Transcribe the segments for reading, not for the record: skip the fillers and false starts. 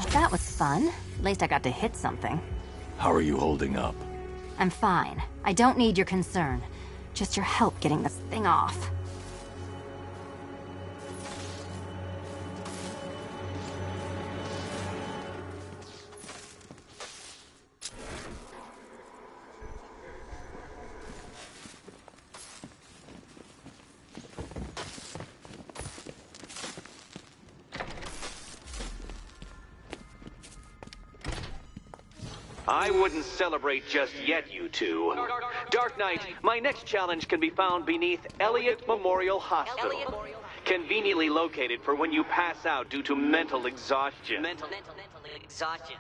Well, that was fun. At least I got to hit something. How are you holding up? I'm fine. I don't need your concern. Just your help getting this thing off. I wouldn't celebrate just yet, you two. Dark Knight, my next challenge can be found beneath Elliott Memorial Hospital. Conveniently located for when you pass out due to mental exhaustion. Mental exhaustion.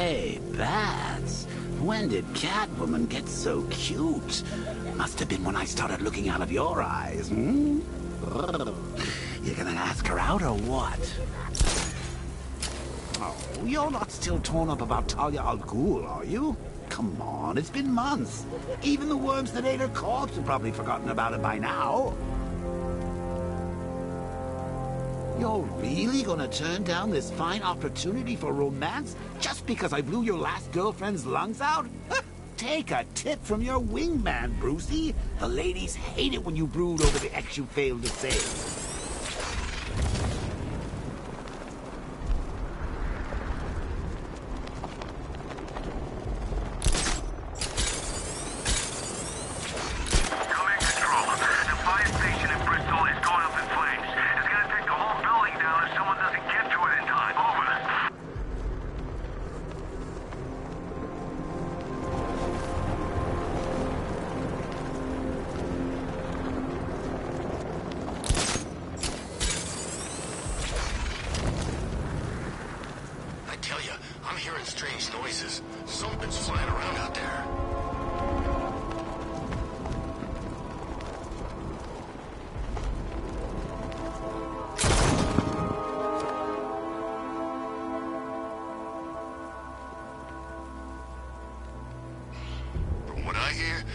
Hey, Bats. When did Catwoman get so cute? Must have been when I started looking out of your eyes, hmm? You gonna ask her out or what? Oh, you're not still torn up about Talia al Ghul, are you? Come on, it's been months. Even the worms that ate her corpse have probably forgotten about it by now. You're really gonna turn down this fine opportunity for romance just because I blew your last girlfriend's lungs out? Take a tip from your wingman, Brucey. The ladies hate it when you brood over the ex you failed to save.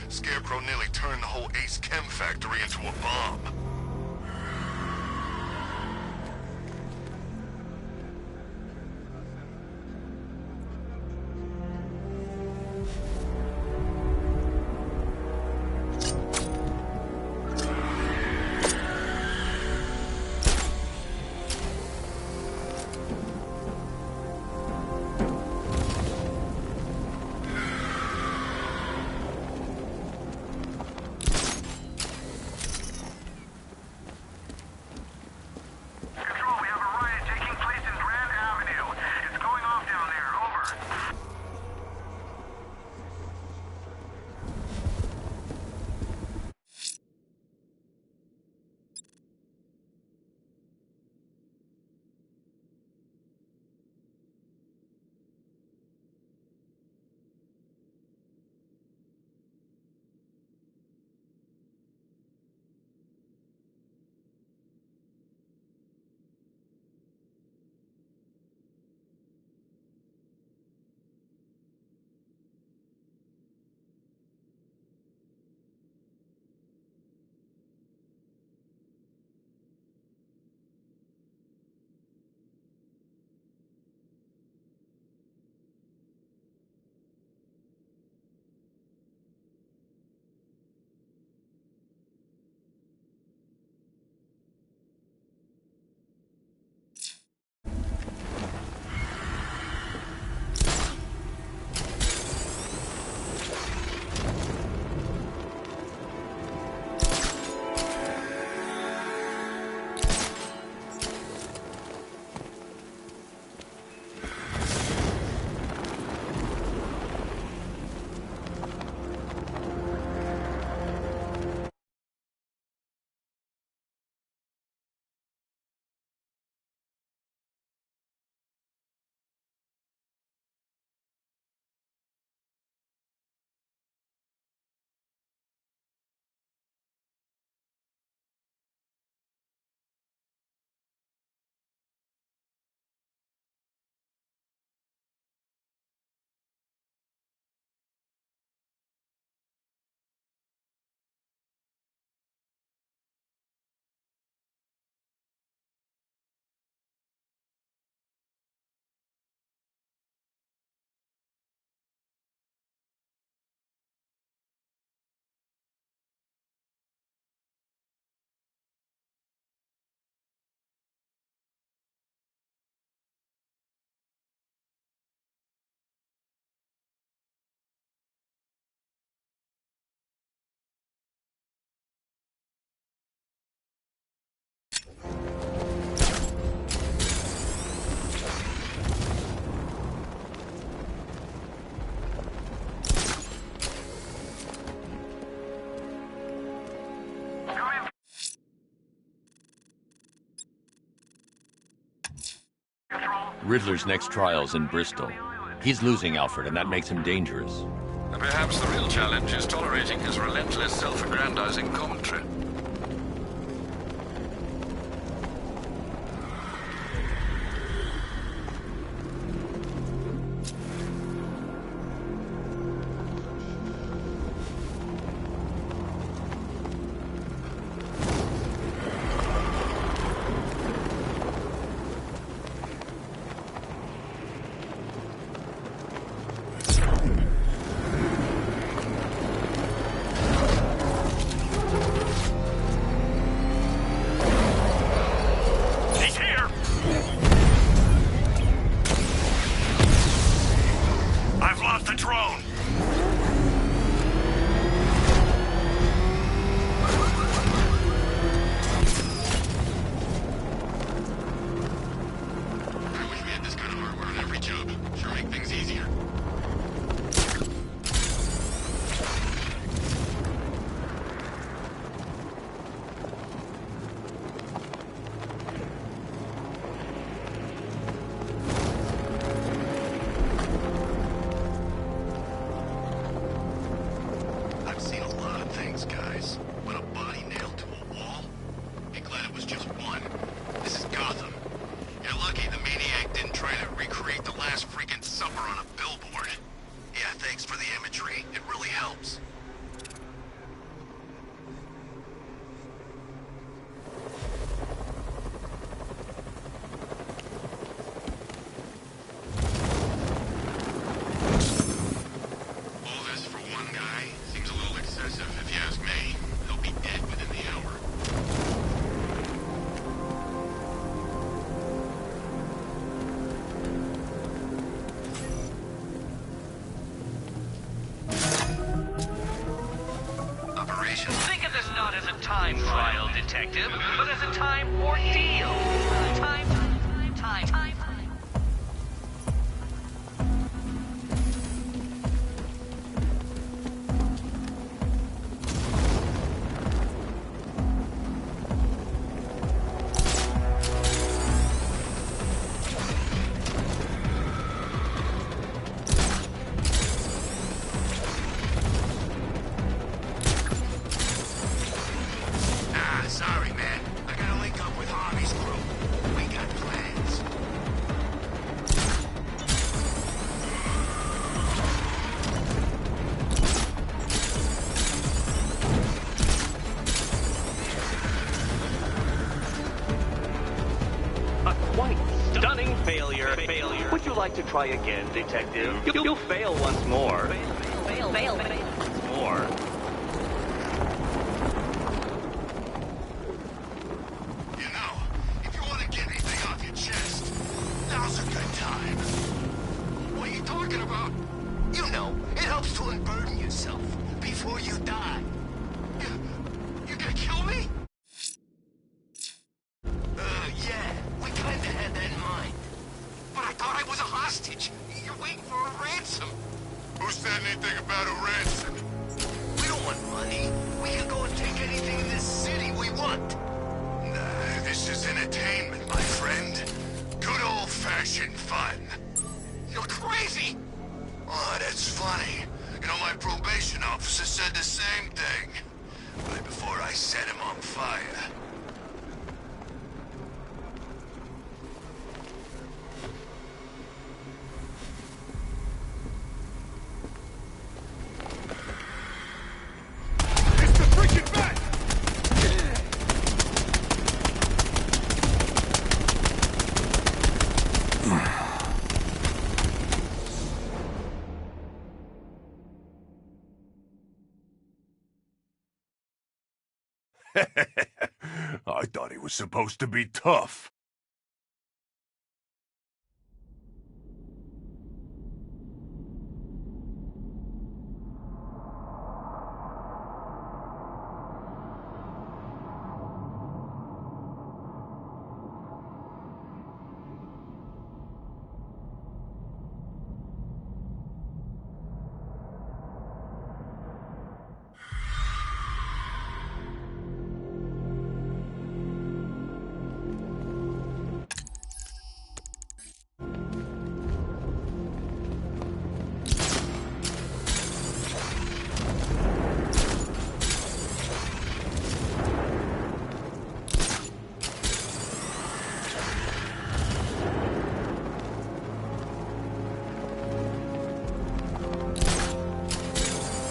Scarecrow nearly turned the whole Ace Chem factory into a bomb. Riddler's next trial's in Bristol. He's losing Alfred, and that makes him dangerous. And perhaps the real challenge is tolerating his relentless self-aggrandizing commentary. time trial, Detective, but as a time ordeal. Time. Sorry, man. I gotta link up with Harvey's crew. We got plans. A quite stunning failure. Would you like to try again, Detective? You'll fail once more. Fail. More. You know, if you want to get anything off your chest, now's a good time. What are you talking about? You know, it helps to unburden yourself before you die. You gonna kill me? Yeah, we kinda had that in mind. But I thought I was a hostage. You're waiting for a ransom. Who said anything about a ransom? We don't want money. We can go and take anything in this city we want. Nah, this is entertainment, my friend. Good old-fashioned fun. You're crazy! Oh, that's funny. You know, my probation officer said the same thing. Right before I set him on fire. It's the freaking bat! I thought he was supposed to be tough.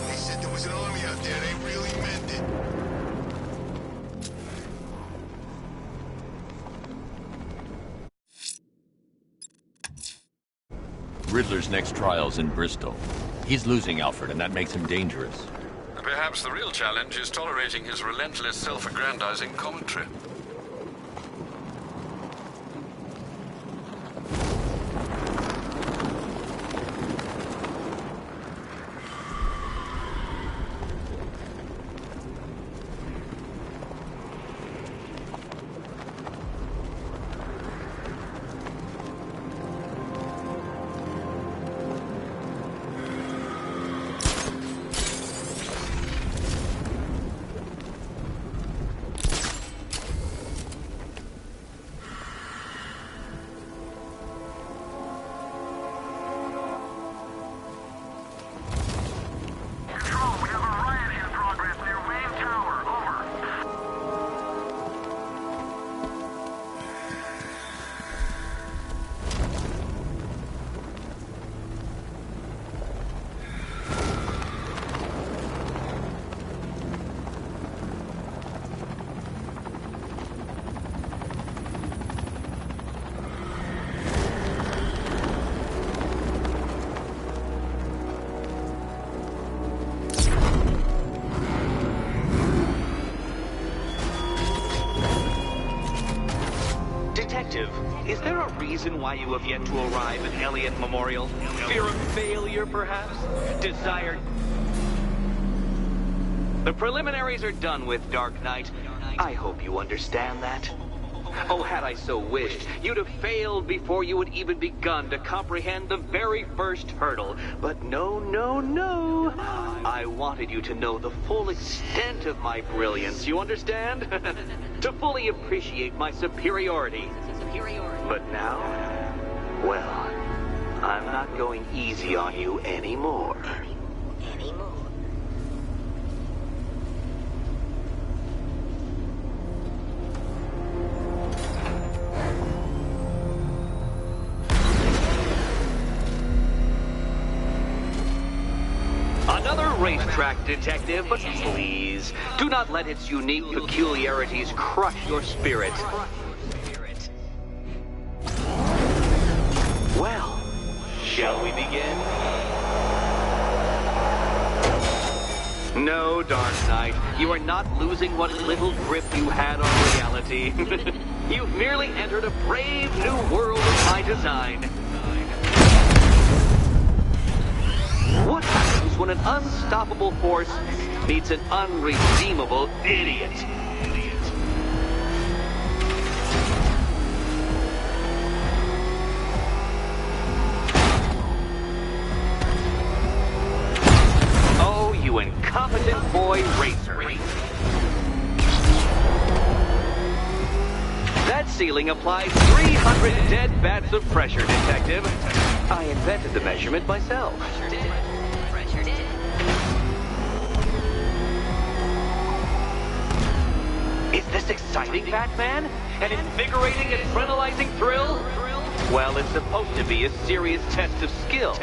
They said there was an army out there. They really meant it. Riddler's next trial's in Bristol. He's losing Alfred, and that makes him dangerous. Perhaps the real challenge is tolerating his relentless self-aggrandizing commentary. Detective, is there a reason why you have yet to arrive at Elliott Memorial? Fear of failure, perhaps? Desire... The preliminaries are done with, Dark Knight. I hope you understand that. Oh, had I so wished, you'd have failed before you had even begun to comprehend the very first hurdle. But no, no, no. I wanted you to know the full extent of my brilliance, you understand? To fully appreciate my superiority. But now, well, I'm not going easy on you anymore. Another racetrack, detective, but please, do not let its unique peculiarities crush your spirit. Well, shall we begin? No, Dark Knight, you are not losing what little grip you had on reality. You've merely entered a brave new world of my design. What happens when an unstoppable force meets an unredeemable idiot? Oh, you incompetent boy racer. That ceiling applies 300 dead bats of pressure, detective. I invented the measurement myself. Is this exciting, Batman? An invigorating, adrenalizing thrill? Well, it's supposed to be a serious test of skill.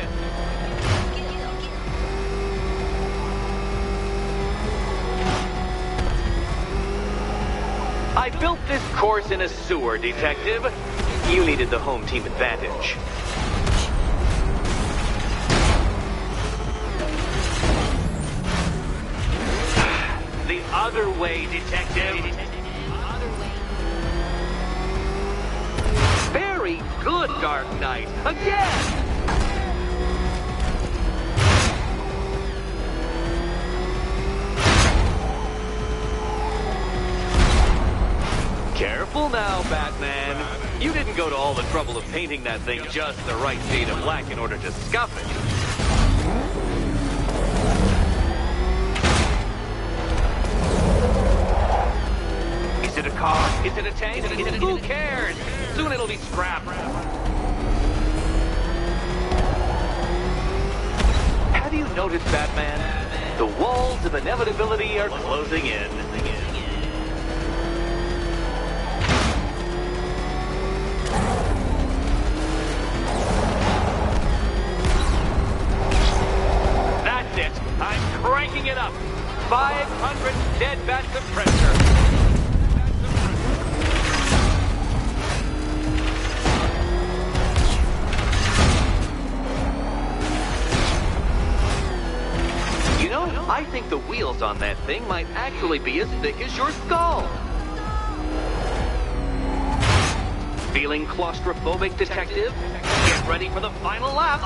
I built this course in a sewer, detective. You needed the home team advantage. The other way, detective. Very good, Dark Knight. Again! Careful now, Batman. You didn't go to all the trouble of painting that thing just the right shade of black in order to scuff it. Is it a car? Is it a tank? Who cares? Soon it'll be scrapped. Have you noticed, Batman? The walls of inevitability are closing in. That's it. I'm cranking it up. 500 dead bats of pressure. I think the wheels on that thing might actually be as thick as your skull. Feeling claustrophobic, detective? Get ready for the final lap.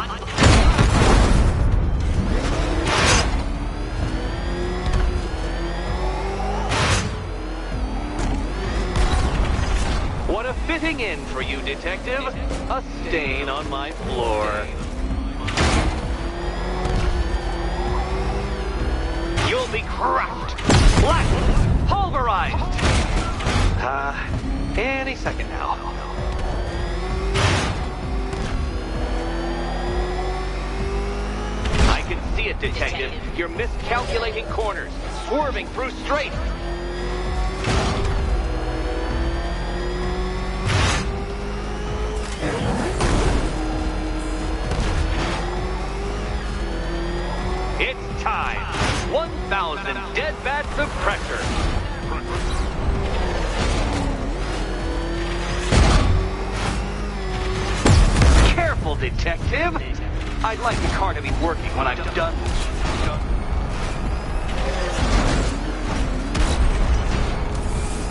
What a fitting end for you, detective. A stain on my floor. You'll be crushed, flattened, pulverized. Any second now. I can see it, detective. You're miscalculating corners, swerving through straight. It's time. 1,000 dead bats of pressure. Careful, detective. I'd like the car to be working when I'm done.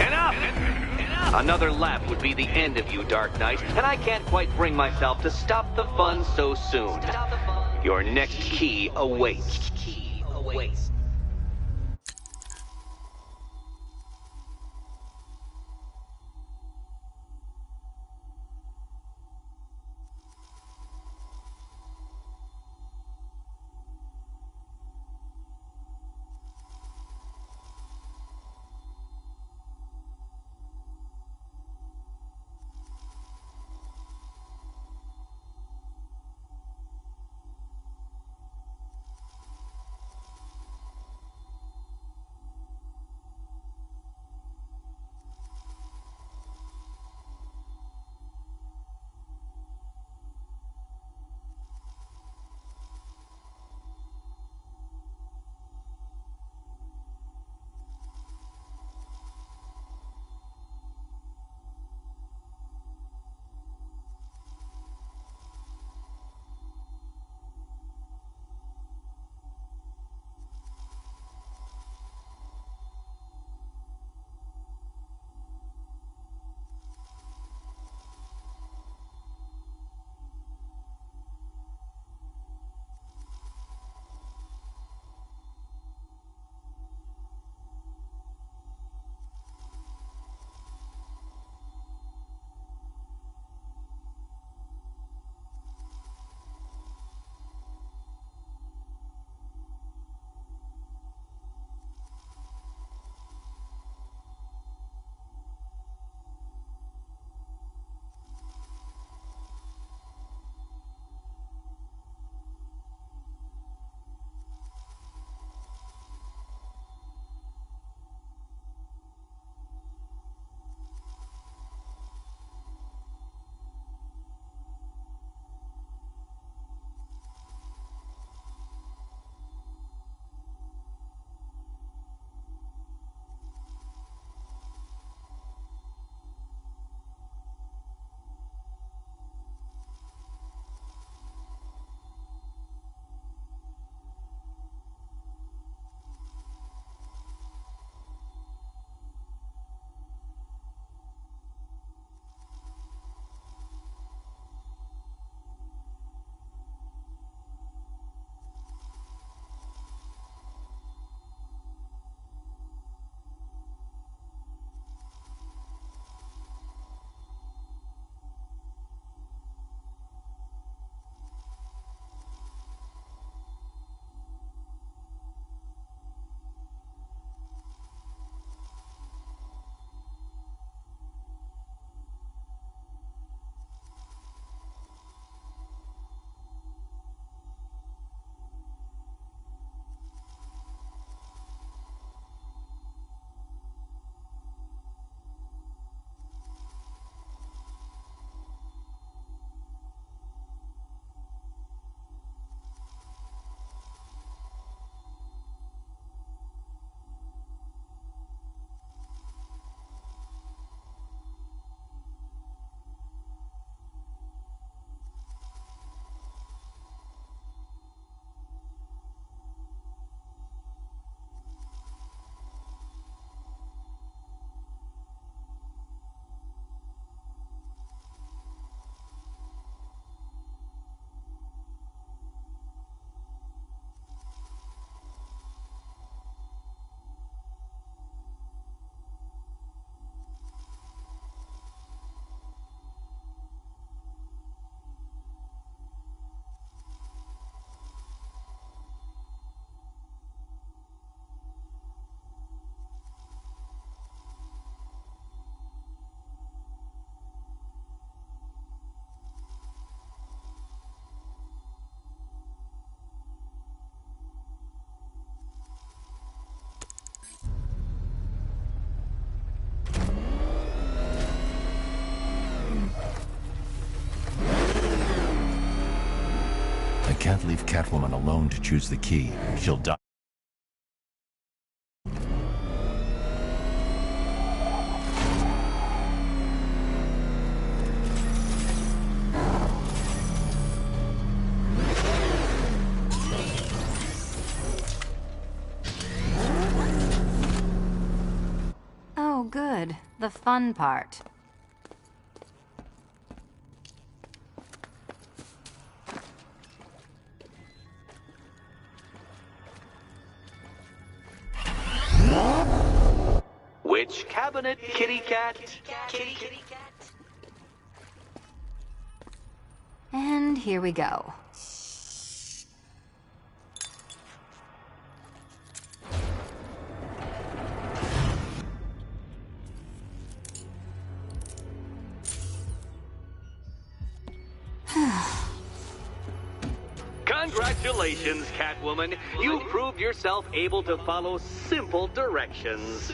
Enough! Another lap would be the end of you, Dark Knight, and I can't quite bring myself to stop the fun so soon. Your next key awaits. I can't leave Catwoman alone to choose the key. She'll die. Oh, good. The fun part. Which cabinet, kitty cat? Kitty cat. And here we go. Congratulations, Catwoman. You proved yourself able to follow simple directions.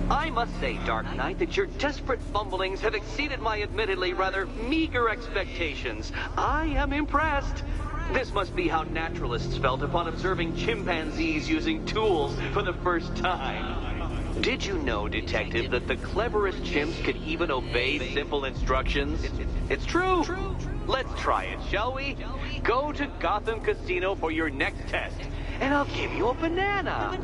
I must say, Dark Knight, that your desperate fumblings have exceeded my admittedly rather meager expectations. I am impressed. This must be how naturalists felt upon observing chimpanzees using tools for the first time. Did you know, Detective, that the cleverest chimps could even obey simple instructions? It's true. Let's try it, shall we? Go to Gotham Casino for your next test, and I'll give you a banana.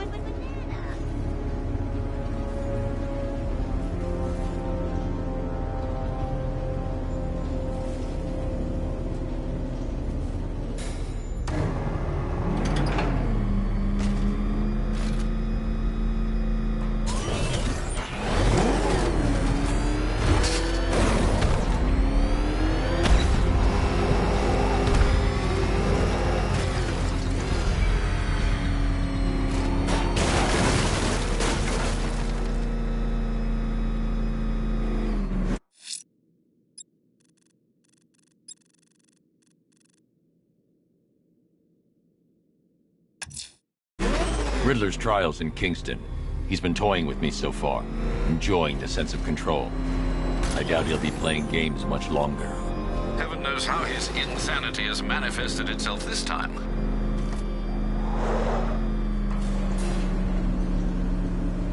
Riddler's trial's in Kingston. He's been toying with me so far, enjoying the sense of control. I doubt he'll be playing games much longer. Heaven knows how his insanity has manifested itself this time.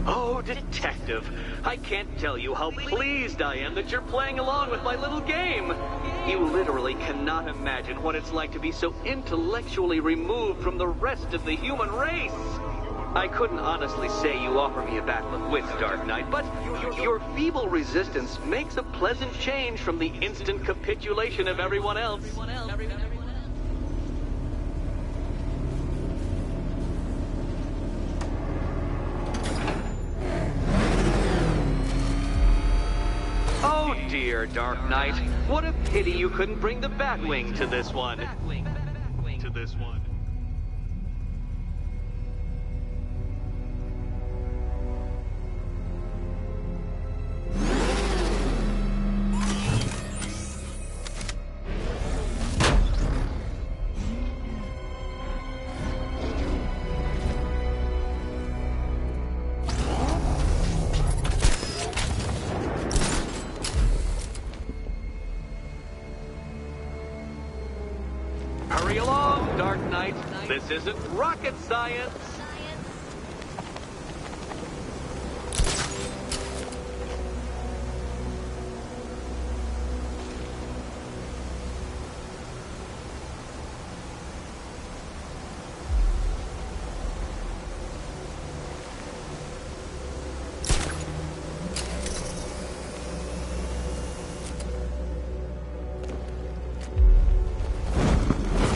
Oh, Detective, I can't tell you how pleased I am that you're playing along with my little game. You literally cannot imagine what it's like to be so intellectually removed from the rest of the human race. I couldn't honestly say you offer me a battle of wits, Dark Knight, but your feeble resistance makes a pleasant change from the instant capitulation of everyone else. Oh dear, Dark Knight. What a pity you couldn't bring the Batwing to this one. Hurry along, Dark Knight. This isn't rocket science.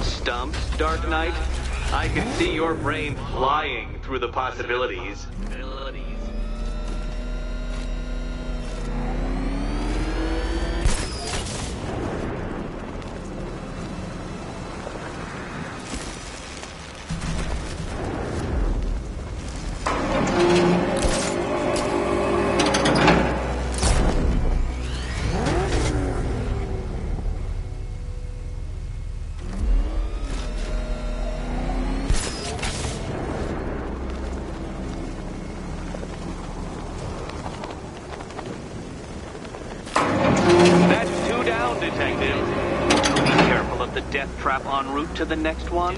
Stumped, Dark Knight? I can see your brain flying through the possibilities. death trap en route to the next one?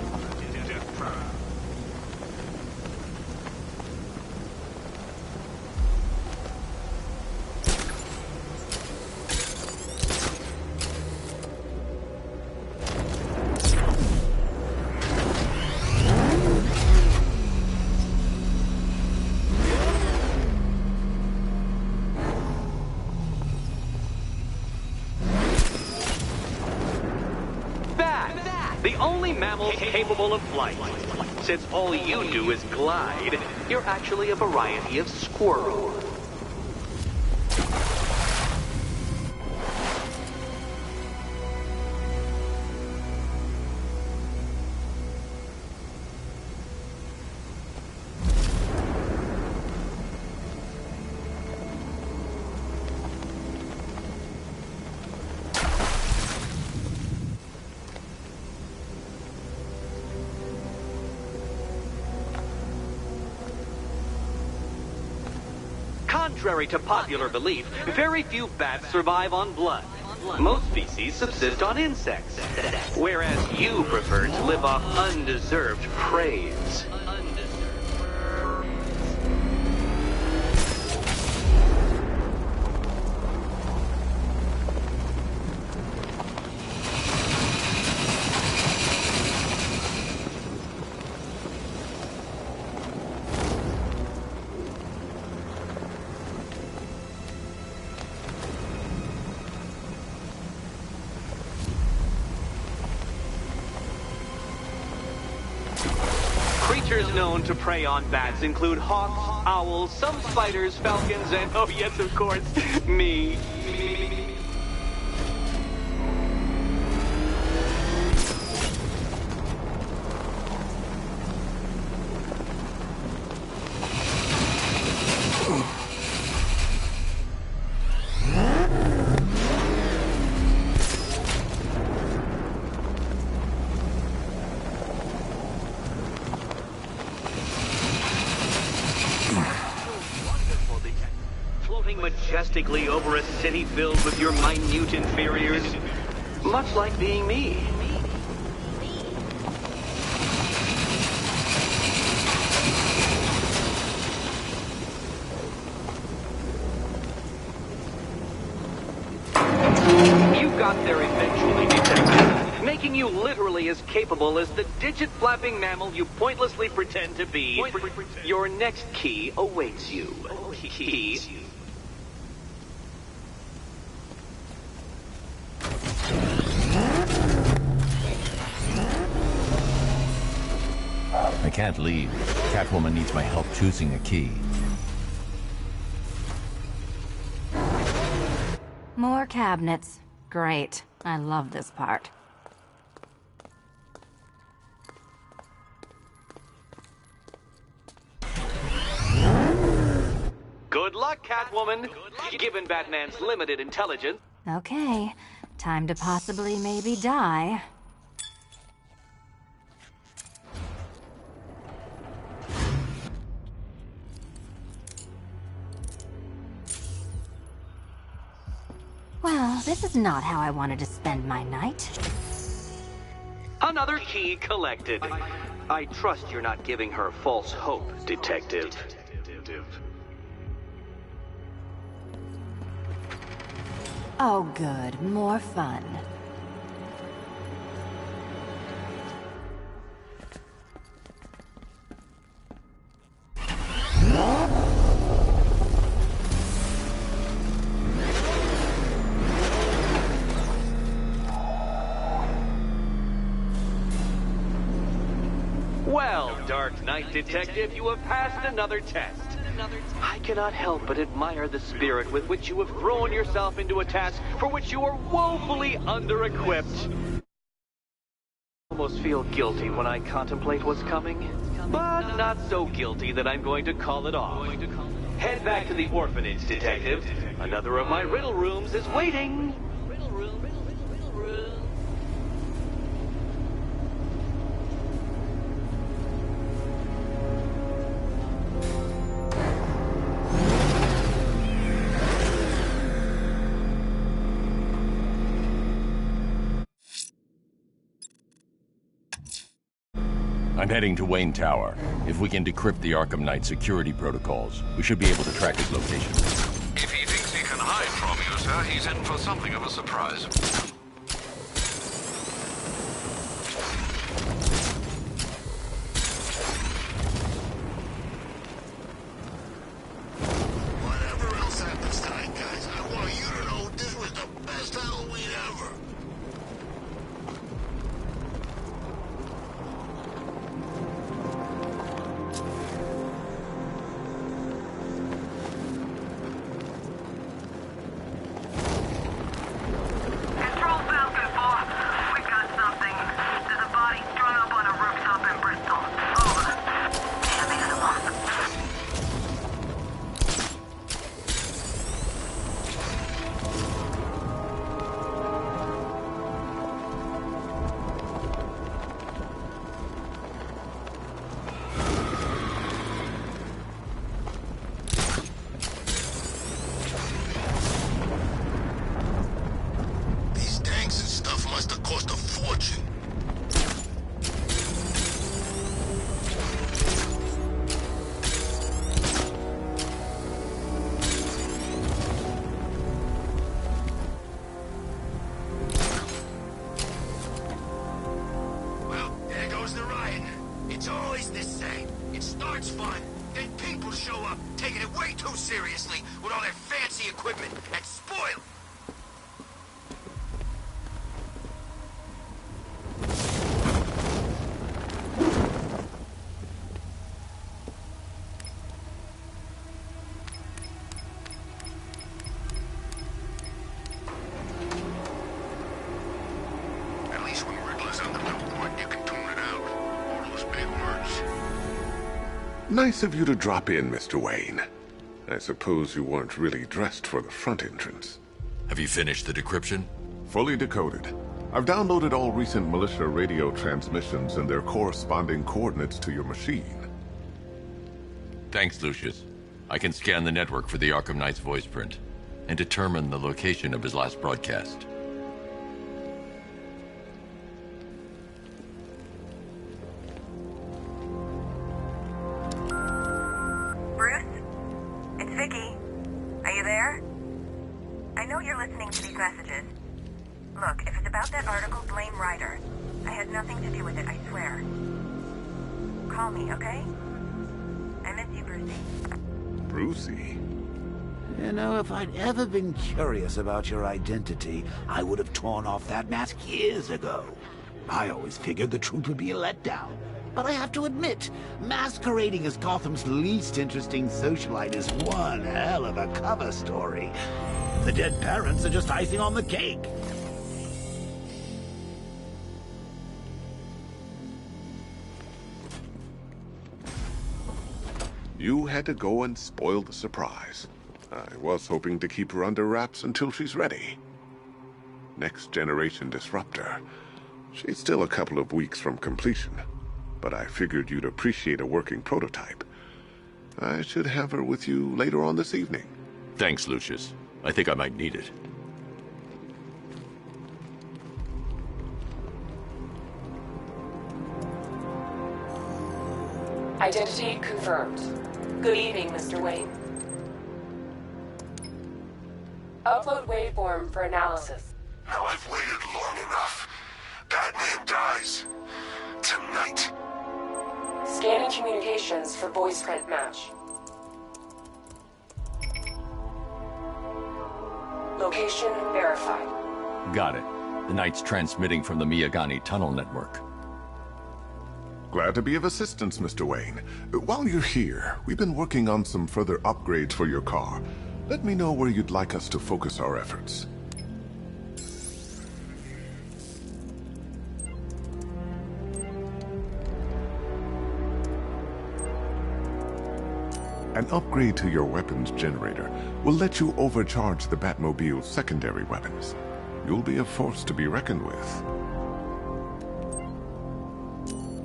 The only mammal capable of flight. Since all you do is glide, you're actually a variety of squirrel. Contrary to popular belief, very few bats survive on blood. Most species subsist on insects, whereas you prefer to live off undeserved praise. Creatures known to prey on bats include hawks, owls, some spiders, falcons, and, oh yes, of course, me. Floating majestically over a city filled with your minute inferiors, much like being me. You got there eventually, Detective, making you literally as capable as the digit-flapping mammal you pointlessly pretend to be. Your next key awaits you. Key. I can't leave. Catwoman needs my help choosing a key. More cabinets. Great. I love this part. Good luck, Catwoman. Given Batman's limited intelligence. Okay. Time to possibly maybe die. Well, this is not how I wanted to spend my night. Another key collected. I trust you're not giving her false hope, Detective. Oh, good. More fun. Well, Dark Knight Detective, you have passed another test. I cannot help but admire the spirit with which you have thrown yourself into a task for which you are woefully under-equipped. I almost feel guilty when I contemplate what's coming, but not so guilty that I'm going to call it off. Head back to the orphanage, Detective. Another of my riddle rooms is waiting. Riddle room. I'm heading to Wayne Tower. If we can decrypt the Arkham Knight security protocols, we should be able to track his location. If he thinks he can hide from you, sir, he's in for something of a surprise. Whatever else happens tonight, guys, I want you to know this was the best Halloween ever. Control Falcon 4. We got something. There's a body strung up on a rooftop in Bristol. Over. Can't be so long. These tanks and stuff must have cost a fortune. Well, there goes the riot. It's always the same. It starts fun, then people show up, taking it way too seriously with all their fancy equipment, and spoil it. At least when Riddler's on the billboard, you can tune it out. All those big words. Nice of you to drop in, Mr. Wayne. I suppose you weren't really dressed for the front entrance. Have you finished the decryption? Fully decoded. I've downloaded all recent militia radio transmissions and their corresponding coordinates to your machine. Thanks, Lucius. I can scan the network for the Arkham Knight's voice print and determine the location of his last broadcast. Bruce? It's Vicky. Are you there? I know you're listening to these messages. Look, if it's about that article, blame Ryder. I had nothing to do with it, I swear. Call me, okay? I miss you, Brucey. Brucey? You know, if I'd ever been curious about your identity, I would have torn off that mask years ago. I always figured the truth would be a letdown. But I have to admit, masquerading as Gotham's least interesting socialite is one hell of a cover story. The dead parents are just icing on the cake. You had to go and spoil the surprise. I was hoping to keep her under wraps until she's ready. Next generation disruptor. She's still a couple of weeks from completion, but I figured you'd appreciate a working prototype. I should have her with you later on this evening. Thanks, Lucius. I think I might need it. Identity confirmed. Good evening, Mr. Wayne. Upload waveform for analysis. Now I've waited long enough. Batman dies. Tonight. Scanning communications for voice print match. Location verified. Got it. The Knight's transmitting from the Miyagani tunnel network. Glad to be of assistance, Mr. Wayne. While you're here, we've been working on some further upgrades for your car. Let me know where you'd like us to focus our efforts. An upgrade to your weapons generator will let you overcharge the Batmobile's secondary weapons. You'll be a force to be reckoned with.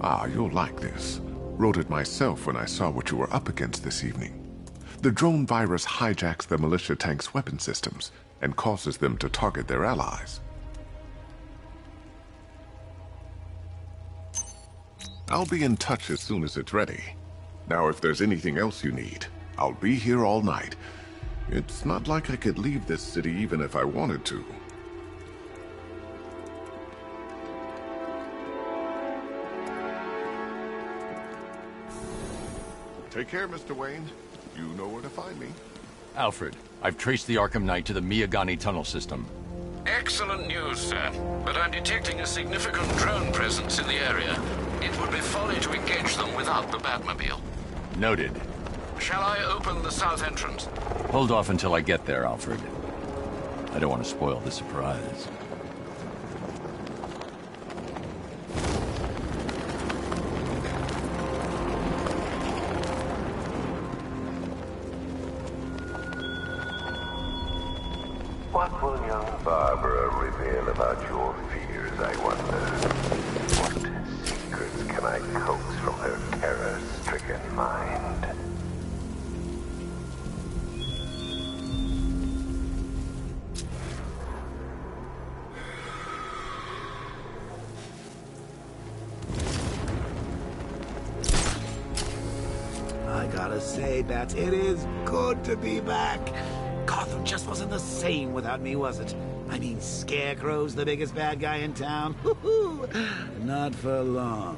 Ah, you'll like this. Wrote it myself when I saw what you were up against this evening. The drone virus hijacks the militia tank's weapon systems and causes them to target their allies. I'll be in touch as soon as it's ready. Now, if there's anything else you need, I'll be here all night. It's not like I could leave this city even if I wanted to. Take care, Mr. Wayne. You know where to find me. Alfred, I've traced the Arkham Knight to the Miyagani tunnel system. Excellent news, sir. But I'm detecting a significant drone presence in the area. It would be folly to engage them without the Batmobile. Noted. Shall I open the south entrance? Hold off until I get there, Alfred. I don't want to spoil the surprise. What will young Barbara reveal about your fears, I wonder? What secrets can I coax from her terror-stricken mind? I gotta say, Bats, it is good to be back. Gotham just wasn't the same without me, was it? I mean, Scarecrow's the biggest bad guy in town. Not for long.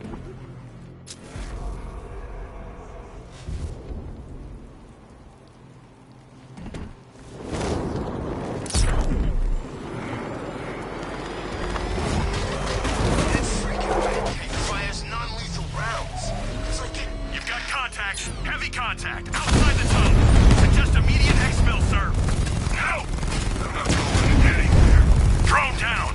That freaking pancake fires non-lethal rounds. It's like You've got contact. Heavy contact. Outside the tunnel. Suggest immediate exfil, sir. No! I'm not going anywhere. Drone down.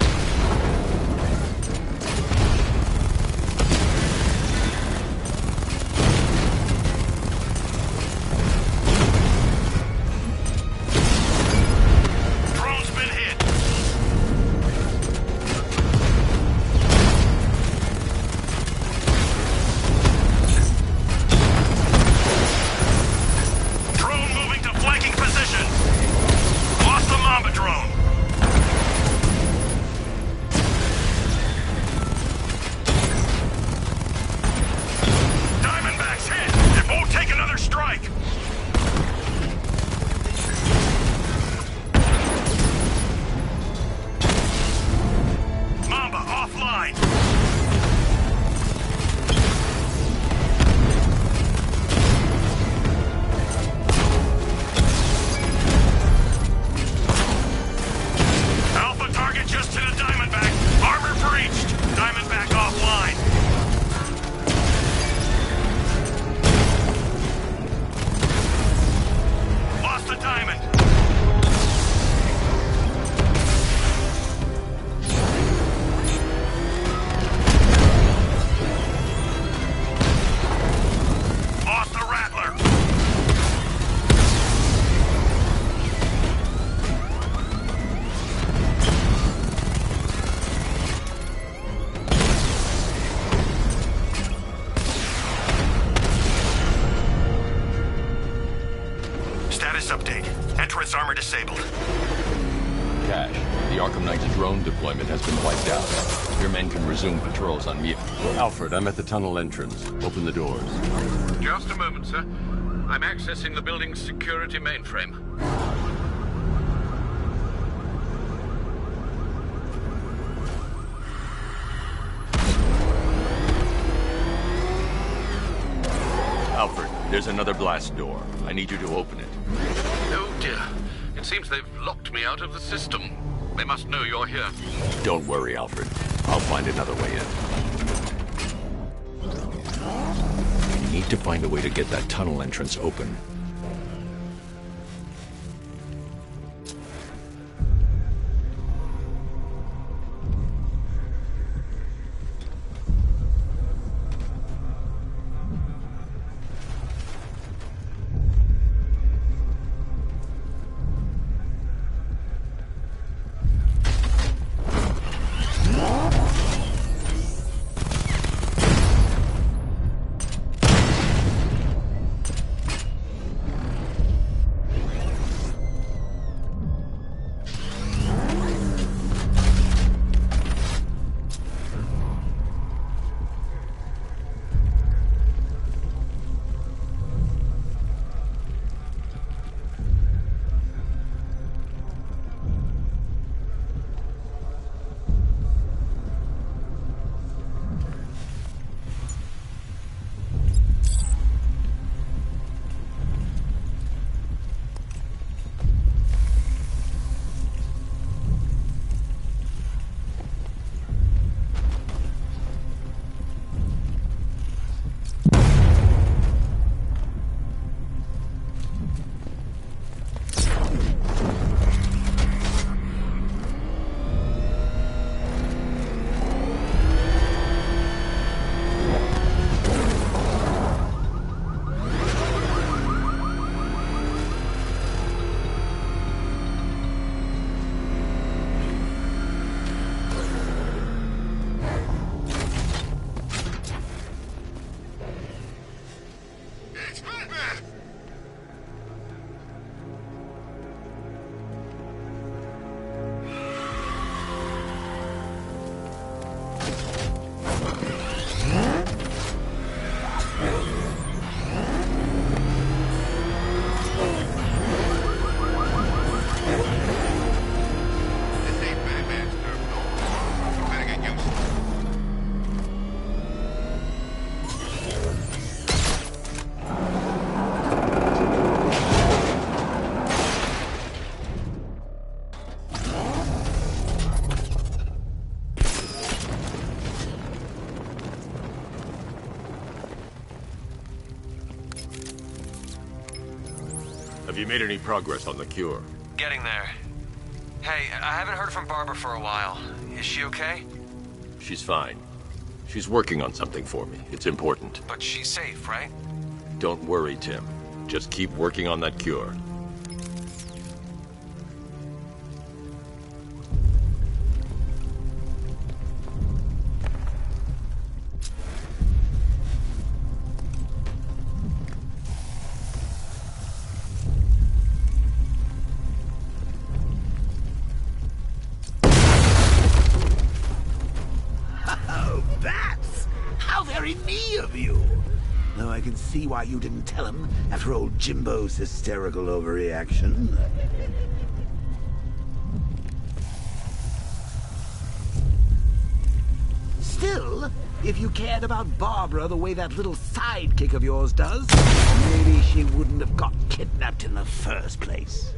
Drone's been hit. Drone moving to flanking position. Lost the Mamba drone. Diamondback's hit. It won't take another strike. Mamba offline. Alpha target just to the Diamondback. Armor breached. Diamondback offline. Lost the Diamond. Lost the Rattler. Status update. Entrance armor disabled. Cash, the Arkham Knight's drone deployment has been wiped out. Your men can resume patrols on Mia. Alfred, I'm at the tunnel entrance. Open the doors. Just a moment, sir. I'm accessing the building's security mainframe. Alfred, there's another blast door. I need you to open it. Oh dear. It seems they've locked me out of the system. They must know you're here. Don't worry, Alfred. I'll find another way in. We need to find a way to get that tunnel entrance open. Have you made any progress on the cure? Getting there. Hey, I haven't heard from Barbara for a while. Is she okay? She's fine. She's working on something for me. It's important. But she's safe, right? Don't worry, Tim. Just keep working on that cure. See why you didn't tell him after old Jimbo's hysterical overreaction. Still, if you cared about Barbara the way that little sidekick of yours does, maybe she wouldn't have got kidnapped in the first place.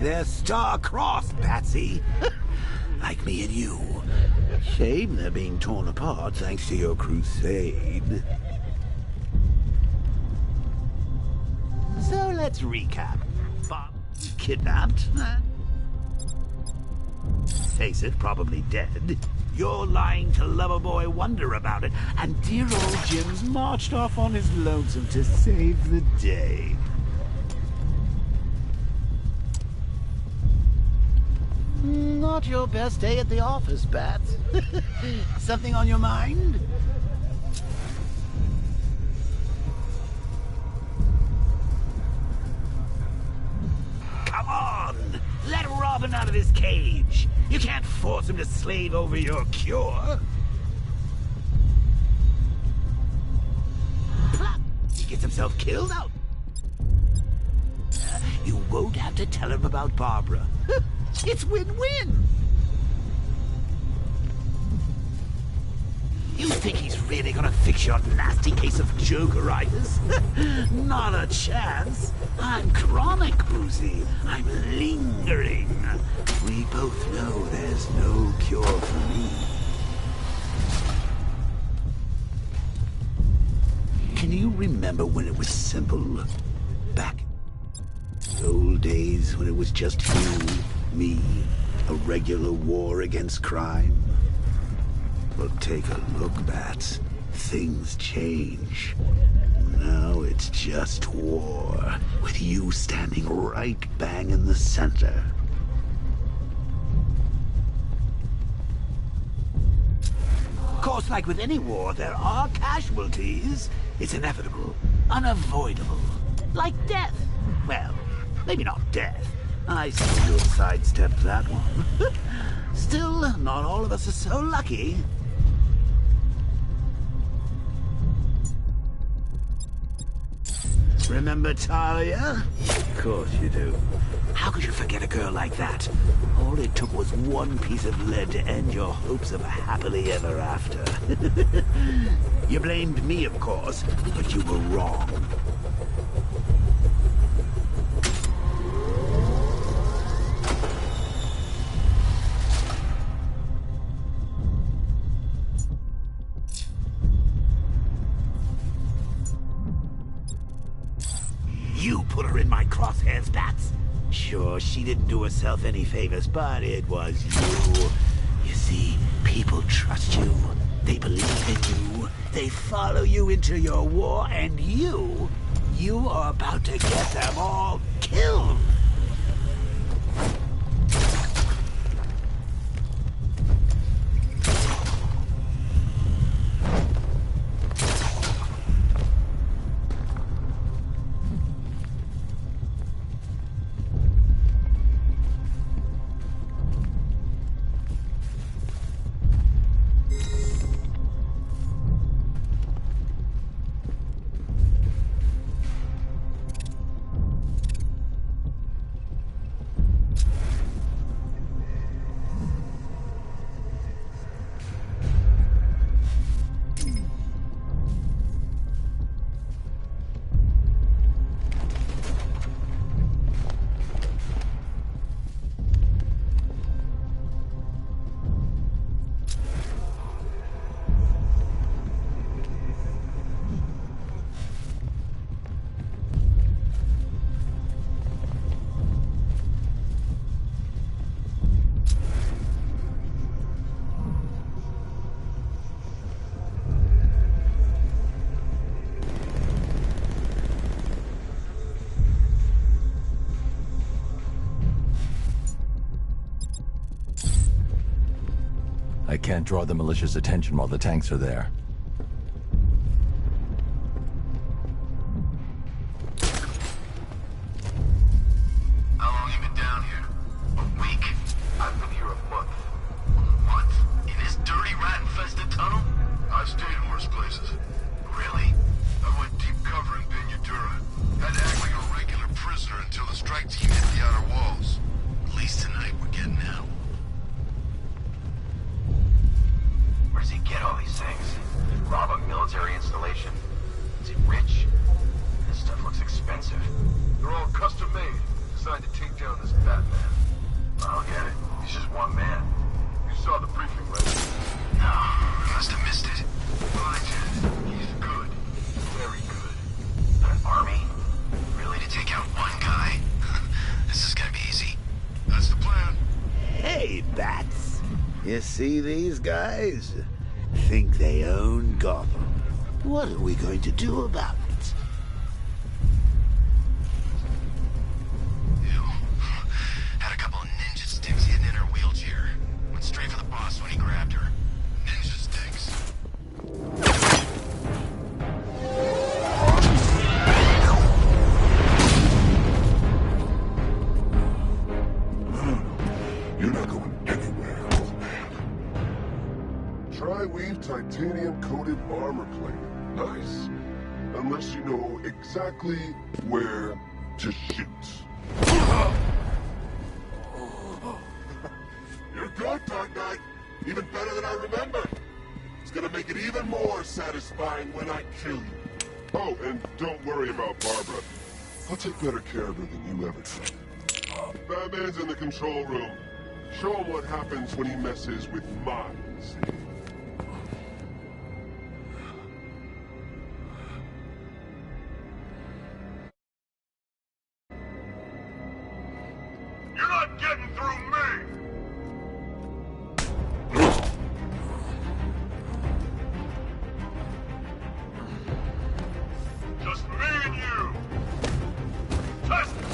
They're star-crossed, Patsy. Like me and you. Shame they're being torn apart thanks to your crusade. So let's recap. Bob kidnapped. Face it, probably dead. You're lying to Loverboy Wonder about it, and dear old Jim's marched off on his lonesome to save the day. Not your best day at the office, Bats. Something on your mind? Come on! Let Robin out of his cage! You can't force him to slave over your cure! Plop! He gets himself killed out! You won't have to tell him about Barbara. It's win-win! You think he's really gonna fix your nasty case of Jokeritis? Not a chance. I'm chronic, Boozy. I'm lingering. We both know there's no cure for me. Can you remember when it was simple? Back in the old days when it was just you, me, a regular war against crime? Well, take a look, Bats. Things change. Now it's just war, with you standing right bang in the center. Of course, like with any war, there are casualties. It's inevitable, unavoidable. Like death. Well, maybe not death. I see you'll sidestep that one. Still, not all of us are so lucky. Remember Talia? Of course you do. How could you forget a girl like that? All it took was one piece of lead to end your hopes of a happily ever after. You blamed me, of course, but you were wrong. You put her in my crosshairs, Bats. Sure, she didn't do herself any favors, but it was you. You see, people trust you. They believe in you. They follow you into your war, and you are about to get them all killed. can't draw the militia's attention while the tanks are there. How long you been down here? A week? I've been here a month. Month? In this dirty, rat-infested tunnel? I've stayed in worse places. Really? I went deep cover in Pinyatura. Had to act like a regular prisoner until the strike team hit the outer walls. At least tonight we're getting out. Where does he get all these things? Rob a military installation? Is he rich? This stuff looks expensive. They're all custom made, designed to take down this Batman. I don't get it. He's just one man. You saw the briefing, right? No, I must have missed it. Well, I did. He's good. Very good. An army? Really, to take out one guy? This is gonna be easy. That's the plan. Hey, Bats. You see these guys? Think they own Gotham. What are we going to do about it? Ew. Had a couple of ninja sticks hidden in her wheelchair. Went straight for the boss when he grabbed her. Ninja sticks. You're not going anywhere, old man. Tri-weave titanium-coated armor plate. Nice. Unless you know exactly where to shoot. You're good, Dark Knight. Even better than I remember. It's gonna make it even more satisfying when I kill you. Oh, and don't worry about Barbara. I'll take better care of her than you ever did. Batman's in the control room. Show him what happens when he messes with minds. You're not getting through me! Just me and you! Test it!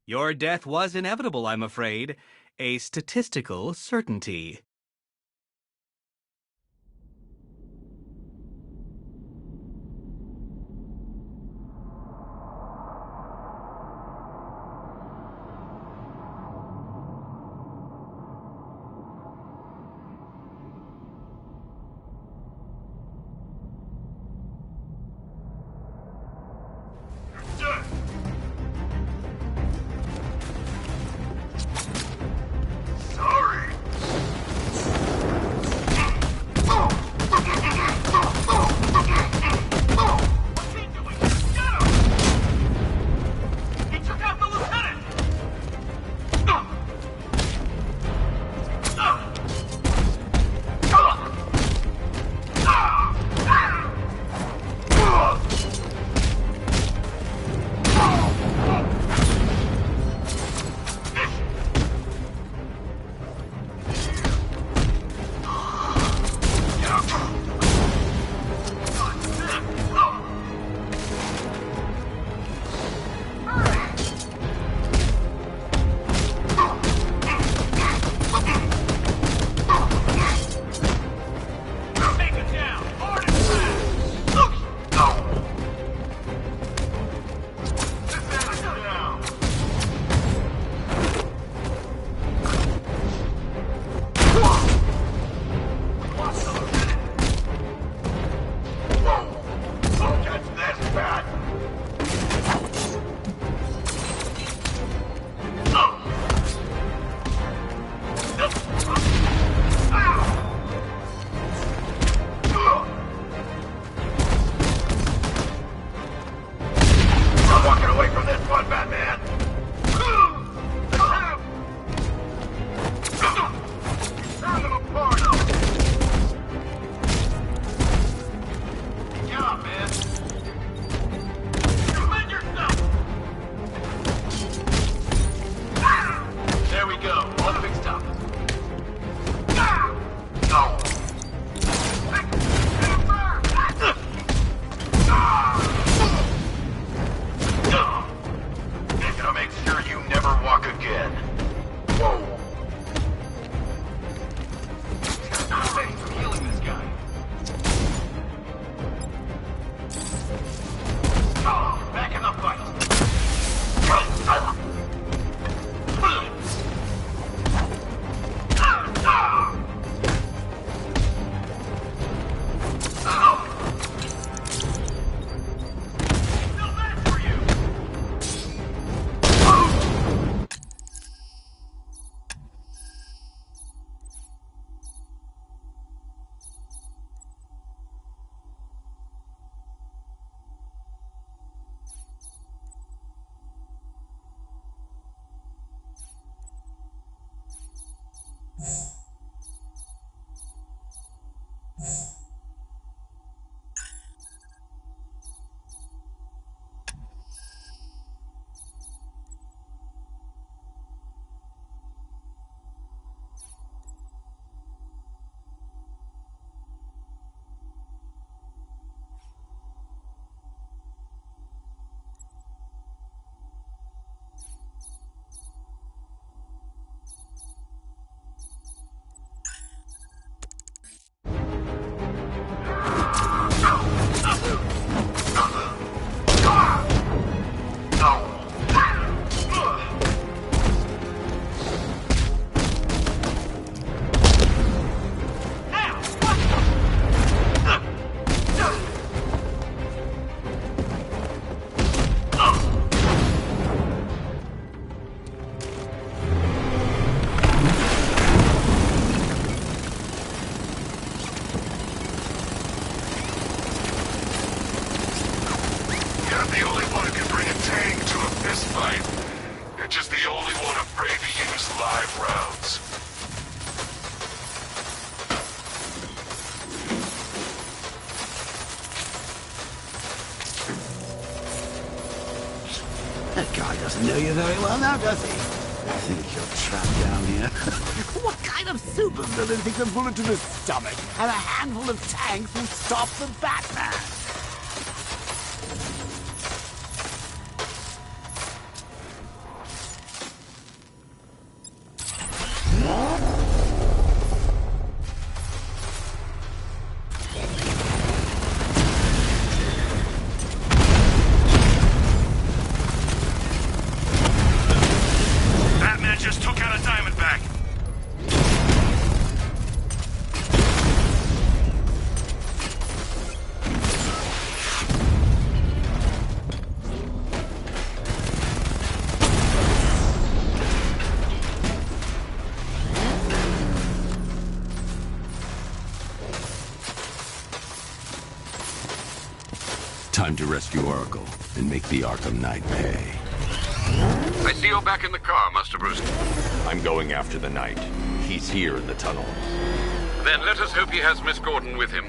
Your death was inevitable, I'm afraid. A statistical certainty. That guy doesn't know you very well now, does he? I think you're trapped down here. What kind of supervillain thinks a bullet to the stomach and a handful of tanks will stop the Batman? Just took out a Diamondback. Time to rescue Oracle and make the Arkham Knight pay. I see you're back in the car, Master Bruce. I'm going after the Knight. He's here in the tunnel. Then let us hope he has Miss Gordon with him.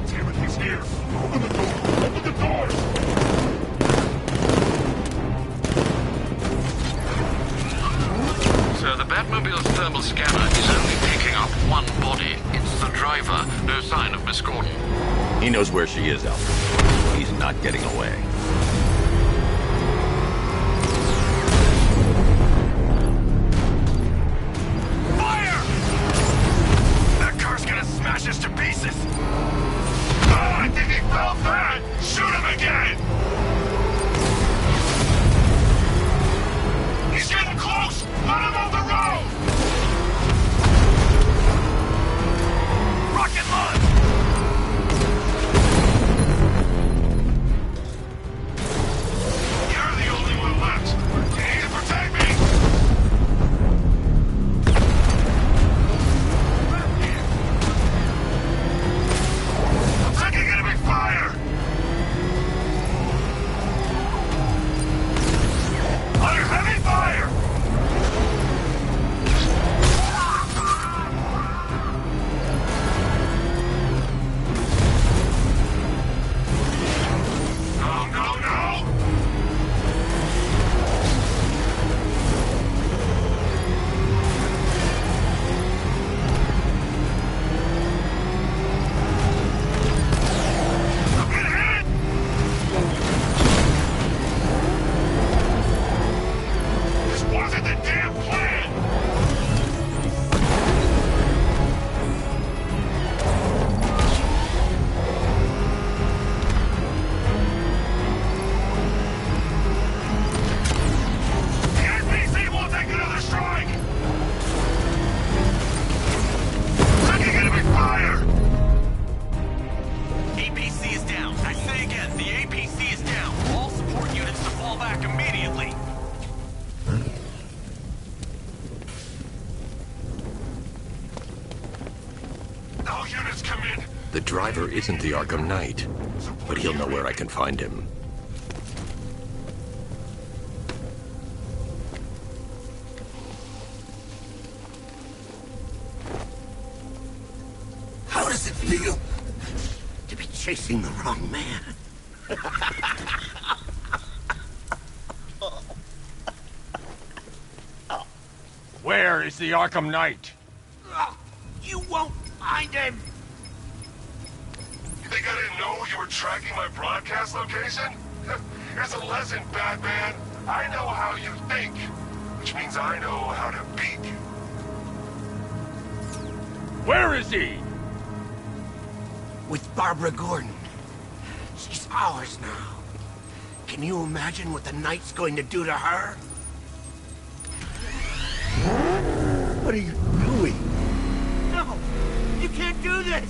Damn it, he's here! Open the door! Open the doors! So the Batmobile's thermal scanner is only picking up one body. It's the driver. No sign of Miss Gordon. He knows where she is, Alfred. He's not getting away. Fire! That car's gonna smash us to pieces! Oh, I think he fell bad! Shoot him again! He's getting close! Let him off the road! Rocket launch! You're the only one left. You need to protect me! I'm taking enemy fire! Under heavy fire! No, no, no! I'm getting hit! This wasn't the damn plan! The NPC won't take another strike! Taking enemy fire! APC is down. I say again, the APC is down. All support units to fall back immediately. All units come in. The driver isn't the Arkham Knight, but he'll know where I can find him. How does it feel to be chasing the wrong man? Where is the Arkham Knight? You won't find him! You think I didn't know you were tracking my broadcast location? Here's a lesson, Batman. I know how you think, which means I know how to beat you. Where is he? With Barbara Gordon. She's ours now. Can you imagine what the Knight's going to do to her? What are you doing? No! You can't do this!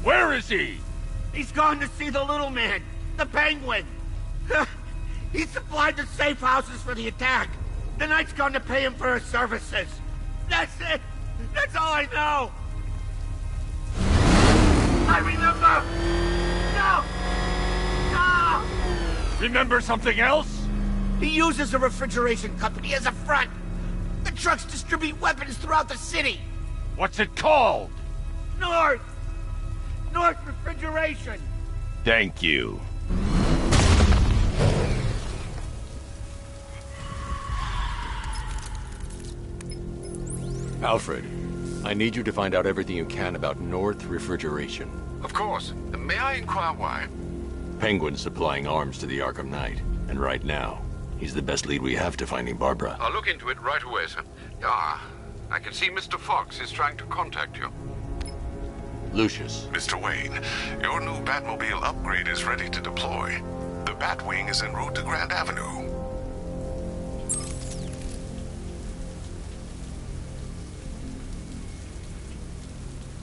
Where is he? He's gone to see the little man, the Penguin. He supplied the safe houses for the attack. The Knight's going to pay him for his services. That's it. That's all I know. I remember. No. Remember something else? He uses a refrigeration company as a front. The trucks distribute weapons throughout the city. What's it called? North Refrigeration. Thank you. Alfred, I need you to find out everything you can about North Refrigeration. Of course. May I inquire why? Penguin's supplying arms to the Arkham Knight, and right now, he's the best lead we have to finding Barbara. I'll look into it right away, sir. Ah, I can see Mr. Fox is trying to contact you. Lucius. Mr. Wayne, your new Batmobile upgrade is ready to deploy. The Batwing is en route to Grand Avenue.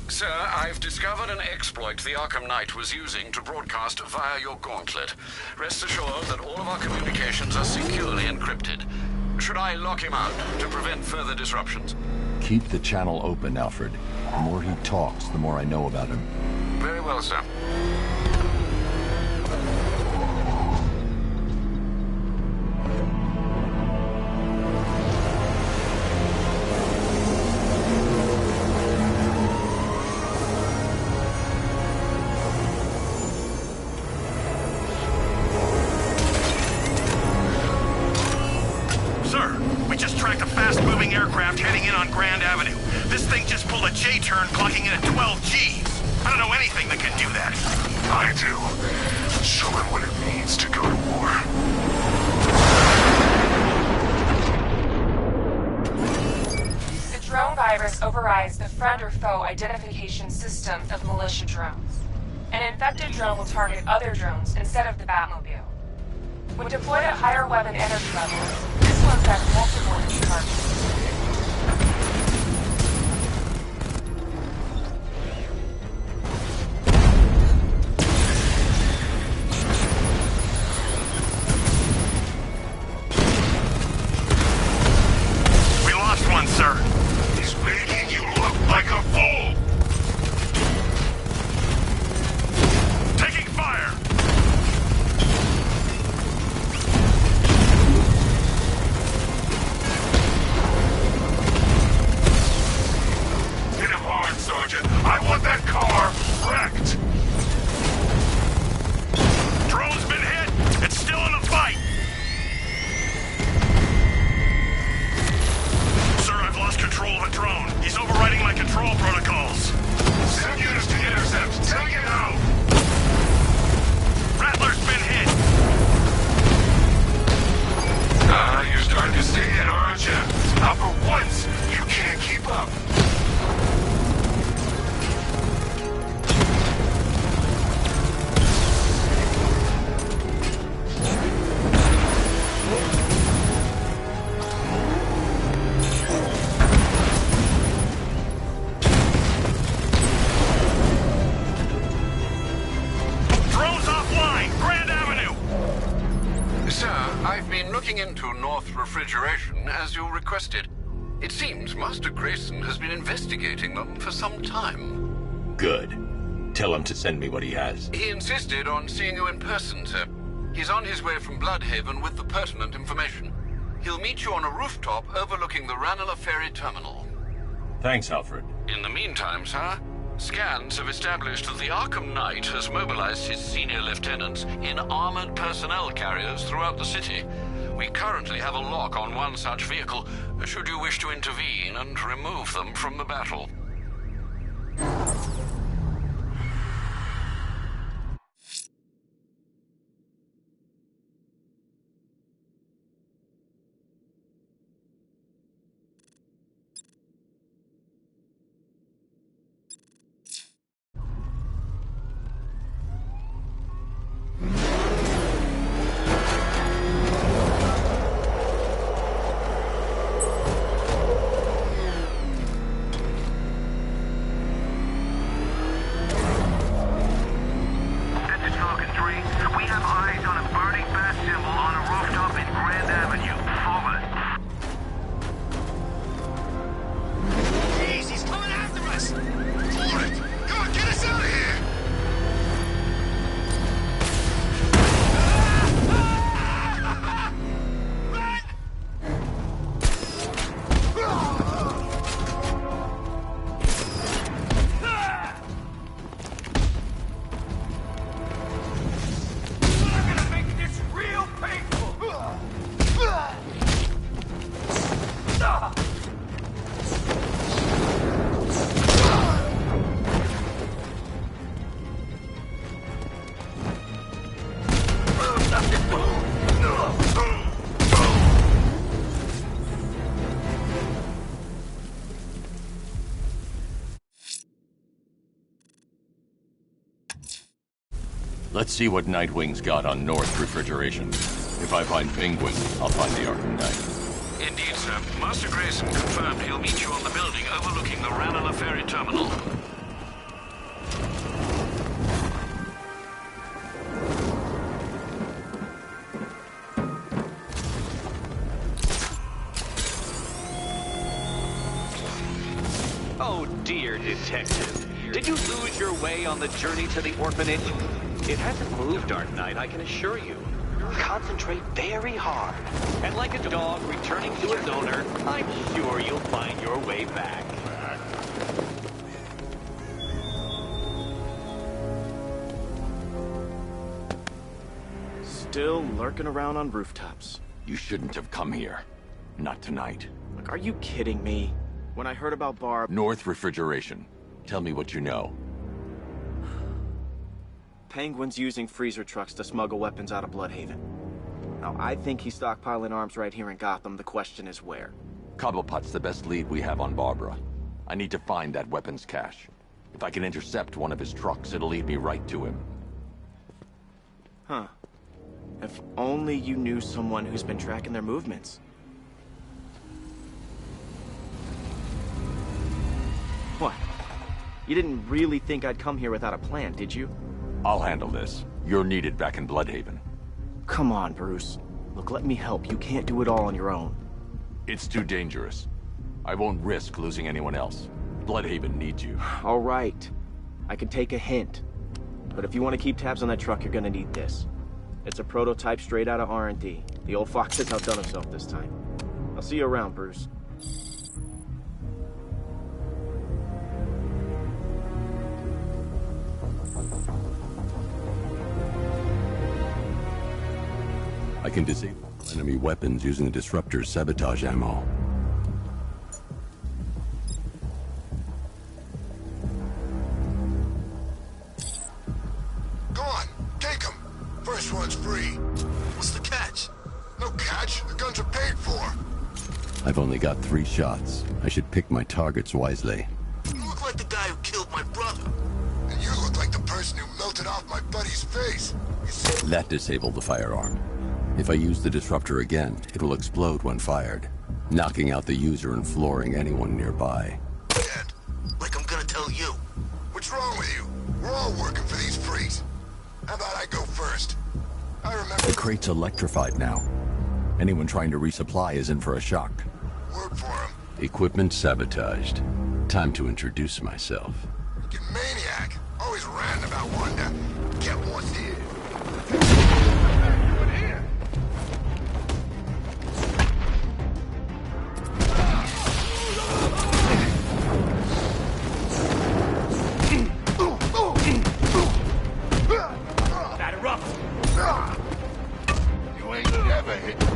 Sir, I've discovered an exploit the Arkham Knight was using to broadcast via your gauntlet. Rest assured that all of our communications are securely encrypted. Should I lock him out to prevent further disruptions? Keep the channel open, Alfred. The more he talks, the more I know about him. Very well, sir. Aircraft heading in on Grand Avenue. This thing just pulled a J-turn clocking in at 12 Gs. I don't know anything that can do that. I do. Show him what it means to go to war. The drone virus overrides the friend or foe identification system of militia drones. An infected drone will target other drones instead of the Batmobile. When deployed at higher weapon energy levels, this will infect multiple enemy targets. Sir. He's making you look like a fool! Taking fire! Hit him hard, Sergeant. I want that car wrecked! Drone's been hit! It's still in the fight! Control of a drone. He's overriding my control protocols. Send units to intercept. Tell you now. Rattler's been hit. You're starting to see it, aren't you? Now for once, you can't keep up. Looking into North Refrigeration, as you requested. It seems Master Grayson has been investigating them for some time. Good. Tell him to send me what he has. He insisted on seeing you in person, sir. He's on his way from Bloodhaven with the pertinent information. He'll meet you on a rooftop overlooking the Ranelagh Ferry Terminal. Thanks, Alfred. In the meantime, sir, scans have established that the Arkham Knight has mobilized his senior lieutenants in armored personnel carriers throughout the city. We currently have a lock on one such vehicle, should you wish to intervene and remove them from the battle. Let's see what Nightwing's got on North Refrigeration. If I find Penguin, I'll find the Arkham Knight. Indeed, sir. Master Grayson confirmed he'll meet you on the building overlooking the Ranelagh Ferry Terminal. Oh, dear detective. Did you lose your way on the journey to the orphanage? It hasn't moved, Dark Knight, I can assure you. Concentrate very hard. And like a dog returning to its owner, I'm sure you'll find your way back. Still lurking around on rooftops. You shouldn't have come here. Not tonight. Like, are you kidding me? When I heard about Barb... North Refrigeration. Tell me what you know. Penguin's using freezer trucks to smuggle weapons out of Bloodhaven. Now, I think he's stockpiling arms right here in Gotham. The question is where. Cobblepot's the best lead we have on Barbara. I need to find that weapons cache. If I can intercept one of his trucks, it'll lead me right to him. Huh. If only you knew someone who's been tracking their movements. What? You didn't really think I'd come here without a plan, did you? I'll handle this. You're needed back in Bloodhaven. Come on, Bruce. Look, let me help. You can't do it all on your own. It's too dangerous. I won't risk losing anyone else. Bloodhaven needs you. All right. I can take a hint. But if you want to keep tabs on that truck, you're gonna need this. It's a prototype straight out of R&D. The old fox has outdone himself this time. I'll see you around, Bruce. I can disable enemy weapons using the Disruptor's sabotage ammo. Go on, take them. First one's free. What's the catch? No catch. The guns are paid for. I've only got 3 shots. I should pick my targets wisely. You look like the guy who killed my brother. And you look like the person who melted off my buddy's face. That disabled the firearm. If I use the Disruptor again, it will explode when fired, knocking out the user and flooring anyone nearby. Dad, like I'm gonna tell you. What's wrong with you? We're all working for these freaks. How about I go first? I remember... The crate's electrified now. Anyone trying to resupply is in for a shock. Word for him. Equipment sabotaged. Time to introduce myself. You maniac. Always ranting about Wanda. Get what's here. You ain't never hit me.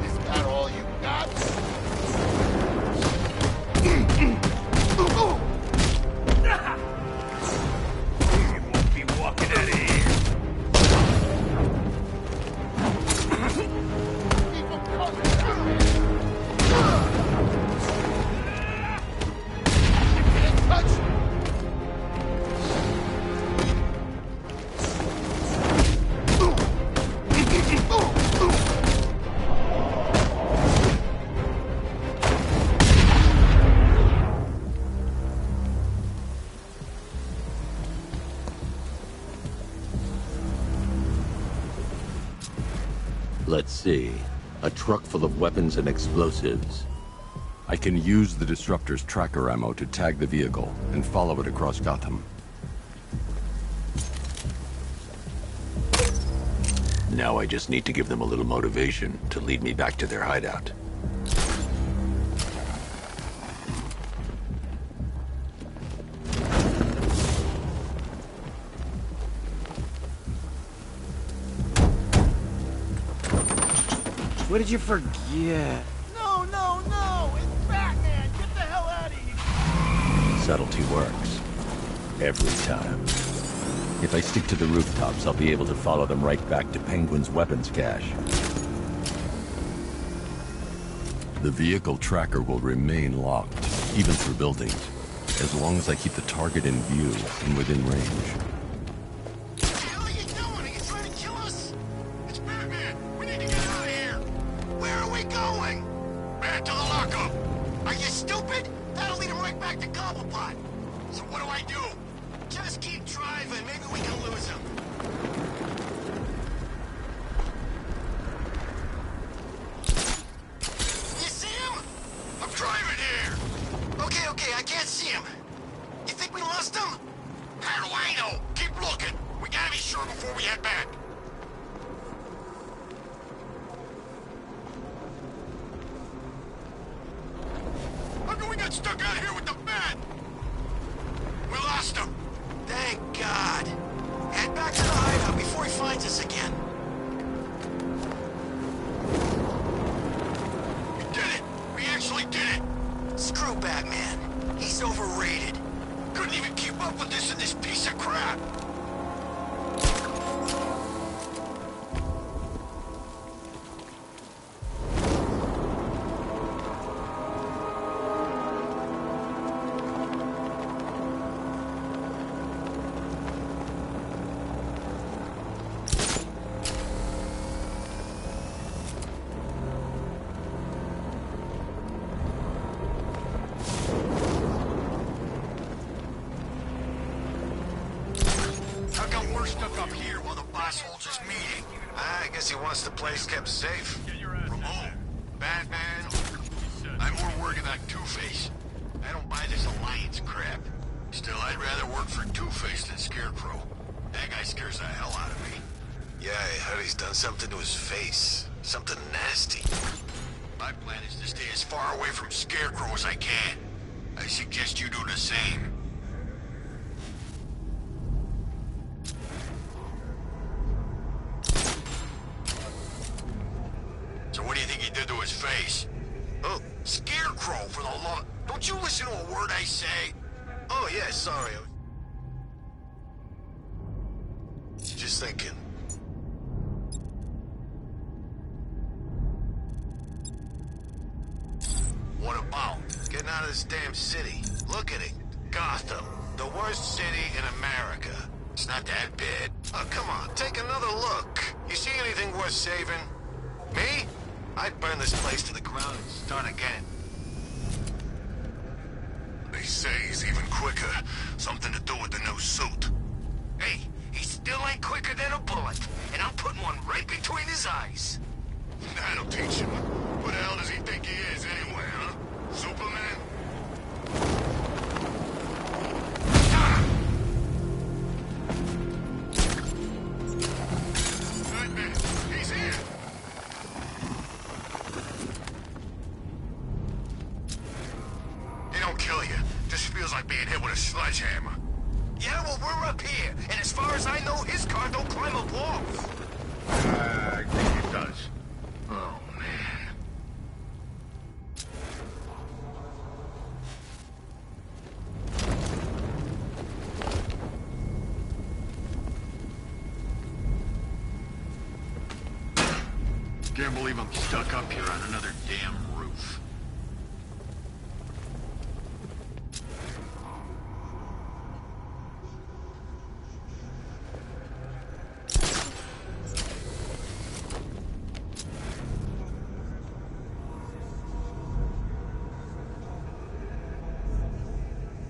Is that all you got? You won't be walking out of here. People coming. Let's see. A truck full of weapons and explosives. I can use the Disruptor's tracker ammo to tag the vehicle and follow it across Gotham. Now I just need to give them a little motivation to lead me back to their hideout. What did you forget? No, no, no! It's Batman! Get the hell out of here! Subtlety works. Every time. If I stick to the rooftops, I'll be able to follow them right back to Penguin's weapons cache. The vehicle tracker will remain locked, even through buildings, as long as I keep the target in view and within range. What the hell are you doing? Are you trying to kill us? It's Batman. We need to get out of here. Where are we going? Back to the lockup. Are you stupid? That'll lead him right back to Cobblepot. So what do I do? Just keep driving. Maybe we can lose him. You see him? I'm driving here. Okay, I can't see him. You think we lost him? How do I know? Keep looking. We gotta be sure before we head back. How come we got stuck out here with the bat? We lost him. Thank God. Head back to the hideout before he finds us again. We did it. We actually did it. Screw Batman. He's overrated. Couldn't even keep up with this in this piece of crap. How come we're stuck up here while the boss holds his meeting? I guess he wants the place kept safe. From who? Batman? I'm more worried about Two-Face. I don't buy this alliance crap. Still, I'd rather work for Two-Face than Scarecrow. That guy scares the hell out of me. Yeah, I heard he's done something to his face. Something nasty. My plan is to stay as far away from Scarecrow as I can. I suggest you do the same. So what do you think he did to his face? Oh, Scarecrow for the law. Don't you listen to a word I say? Oh, yeah, sorry. Just thinking. What about? Getting out of this damn city. Look at it. Gotham. The worst city in America. It's not that bad. Oh, come on. Take another look. You see anything worth saving? Me? I'd burn this place to the ground and start again. They say he's even quicker. Something to do with the new suit. Hey, he still ain't quicker than a bullet. And I'm putting one right between his eyes. That'll teach him. What the hell does he think he is anyway, huh? Superman? Batman, he's here! They don't kill you. Just feels like being hit with a sledgehammer. Yeah, well, we're up here. And as far as I know, his car don't climb up walls. I think it does. Oh, man. Can't believe I'm stuck up here on another damn roof.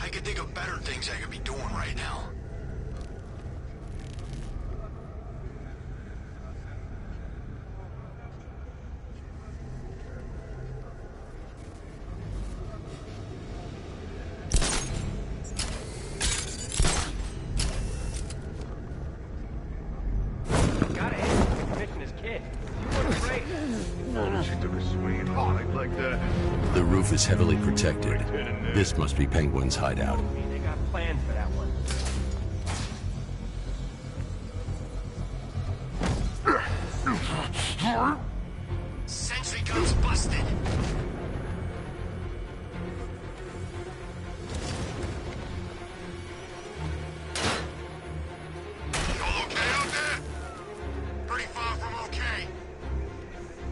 I can think of better things I could be doing right now. Gotta hand Commissioner's kid. You weren't afraid. She took a swing at Harley like that. The roof is heavily protected. This must be Penguin's hideout. They got plans for that one. Sentry gun's busted. Y'all okay out there? Pretty far from okay.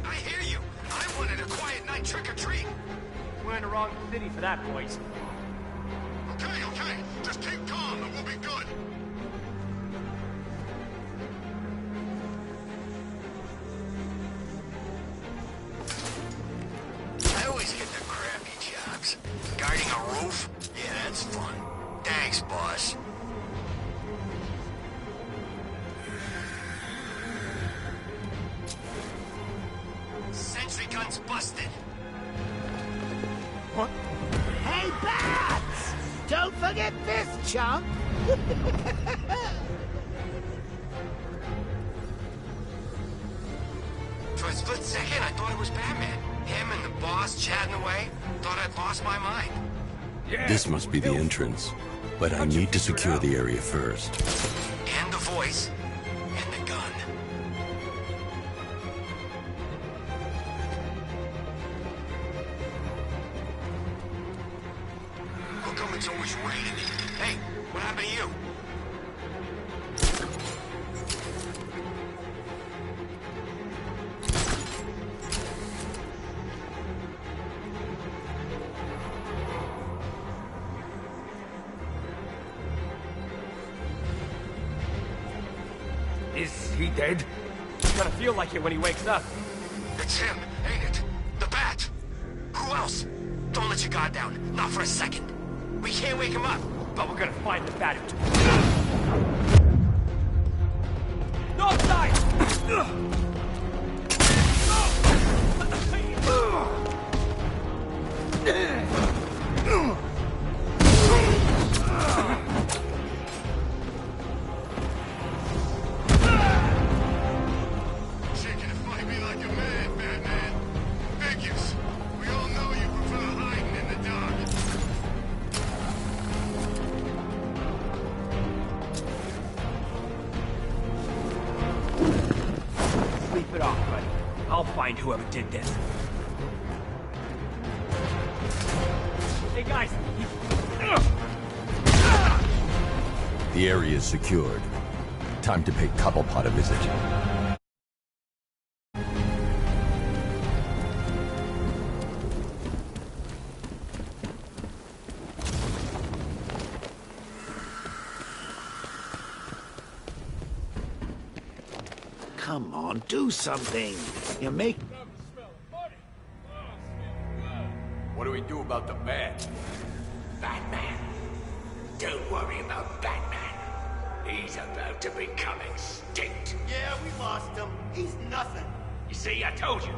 I hear you. I wanted a quiet night trick-or-treat. for that, boys. Okay. Just keep calm and we'll be good. I always get the crappy jobs. Guarding a roof? Yeah, that's fun. Thanks, boss. Sentry gun's busted. What? Hey, Bats! Don't forget this, chump! For a split second, I thought it was Batman. Him and the boss chatting away. Thought I'd lost my mind. This must be the entrance, but I need to secure the area first. And the voice. And the gun. How come it's always raining? Hey, what happened to you? Is he dead? He's gonna feel like it when he wakes up. It's him, ain't it? The Bat! Who else? Don't let your guard down. Not for a second. We can't wake him up. But we're gonna find the Bat. North side! Whoever did this. Hey guys! The area is secured. Time to pay Cobblepot a visit. Come on, do something. You make... What do we do about the Bat? Batman. Don't worry about Batman. He's about to become extinct. Yeah, we lost him. He's nothing. You see, I told you.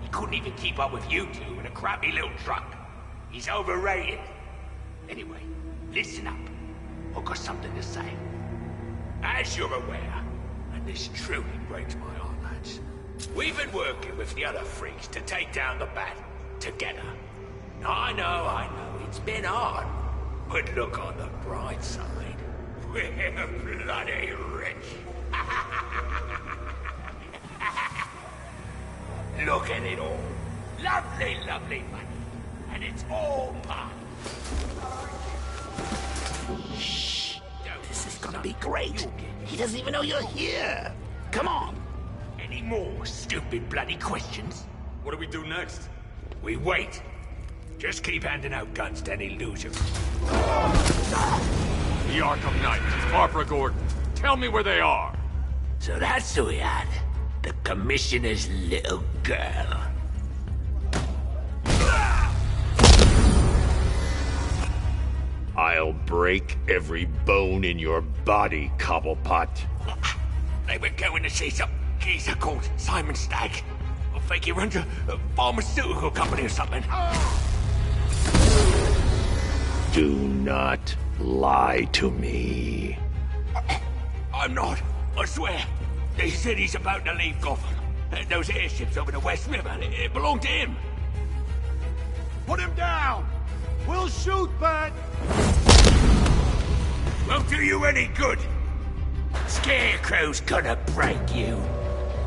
He couldn't even keep up with you two in a crappy little truck. He's overrated. Anyway, listen up. I've got something to say. As you're aware, and this truly breaks my heart, lads, we've been working with the other freaks to take down the Bat together. I know, it's been hard. But look on the bright side. We're bloody rich. Look at it all. Lovely, lovely money. And it's all mine. Shh. This is gonna be great. He doesn't even know you're here. Come on. Any more stupid bloody questions? What do we do next? We wait. Just keep handing out guns to any losers. The Arkham Knight, Barbara Gordon. Tell me where they are. So that's who we had. The Commissioner's little girl. I'll break every bone in your body, Cobblepot. They were going to see some geezer called Simon Stagg. I think he runs a pharmaceutical company or something. Do not lie to me. I'm not. I swear. They said he's about to leave Gotham. Those airships over the West River, it belonged to him. Put him down! We'll shoot, Bat! Won't do you any good. Scarecrow's gonna break you.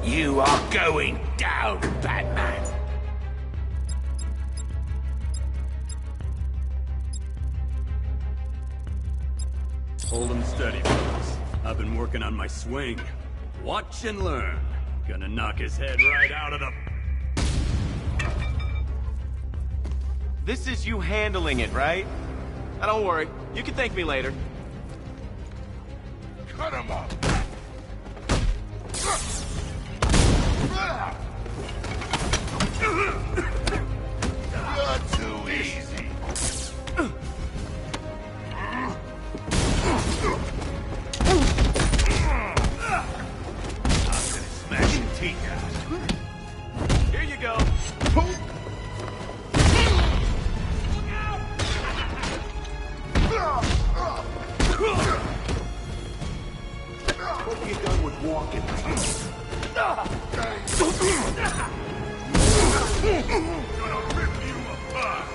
You are going down, Batman. Hold him steady, fellas. I've been working on my swing. Watch and learn. Gonna knock his head right out of the... This is you handling it, right? Now, don't worry. You can thank me later. Cut him up! You're too easy. I'm gonna smash your teeth out. Here you go. Hope you're done with walking. Gonna rip you apart.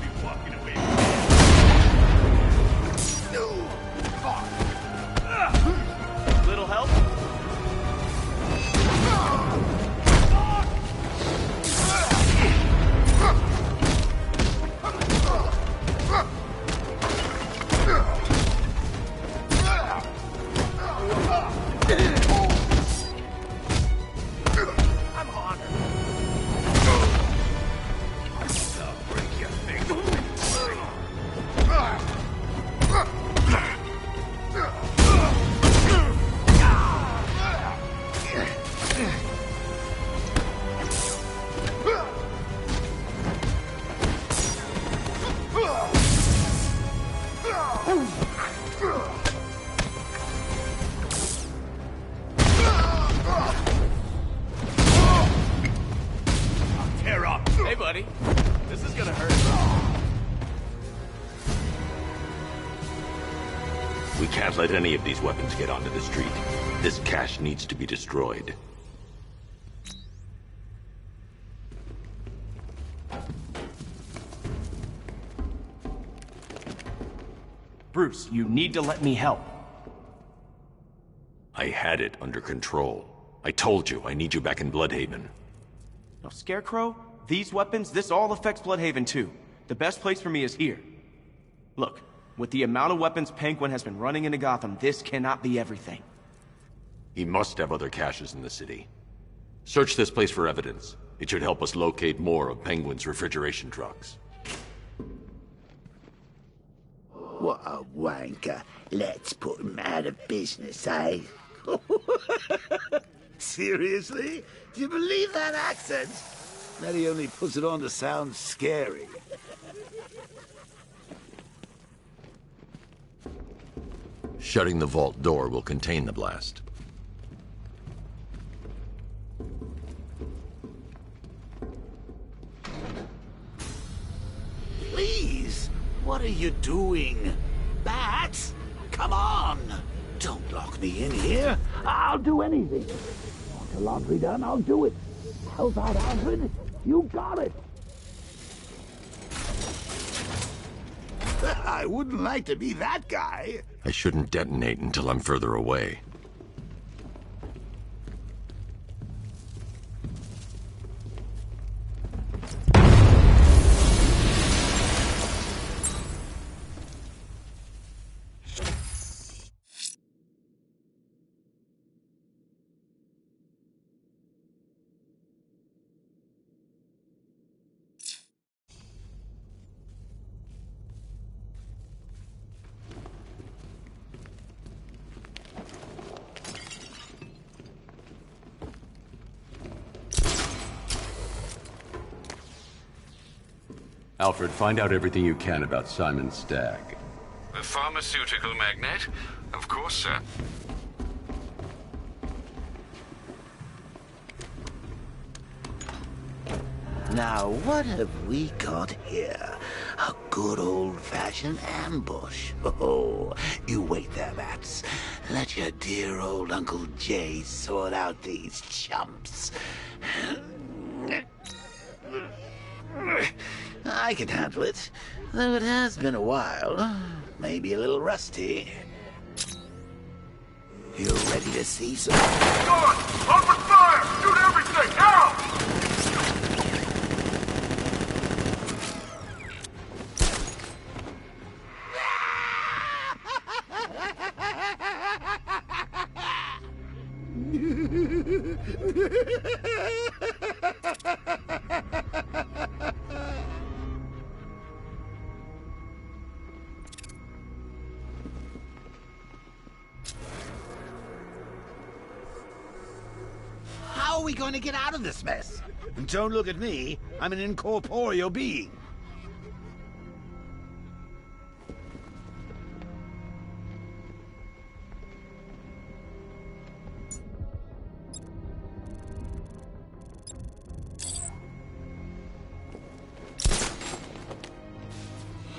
Be walking away. Little help? I'm honored. I'll break your finger. Tear up. Hey, buddy. This is gonna hurt. We can't let any of these weapons get onto the street. This cache needs to be destroyed. Bruce, you need to let me help. I had it under control. I told you, I need you back in Bloodhaven. Now, Scarecrow, these weapons, this all affects Bloodhaven too. The best place for me is here. Look, with the amount of weapons Penguin has been running into Gotham, this cannot be everything. He must have other caches in the city. Search this place for evidence. It should help us locate more of Penguin's refrigeration trucks. What a wanker. Let's put him out of business, eh? Seriously? Do you believe that accent? That he only puts it on to sound scary. Shutting the vault door will contain the blast. Please, what are you doing? Bats? Come on! Don't lock me in here. I'll do anything. Want the laundry done? I'll do it. Help out, Alfred. You got it. I wouldn't like to be that guy. I shouldn't detonate until I'm further away. Alfred, find out everything you can about Simon Stagg. The pharmaceutical magnate? Of course, sir. Now, what have we got here? A good old-fashioned ambush. Oh, you wait there, Bats. Let your dear old Uncle Jay sort out these chumps. I can handle it, though it has been a while. Maybe a little rusty. You ready to see some? Guard! Open fire! Shoot everything! Now! we going to get out of this mess? And don't look at me. I'm an incorporeal being.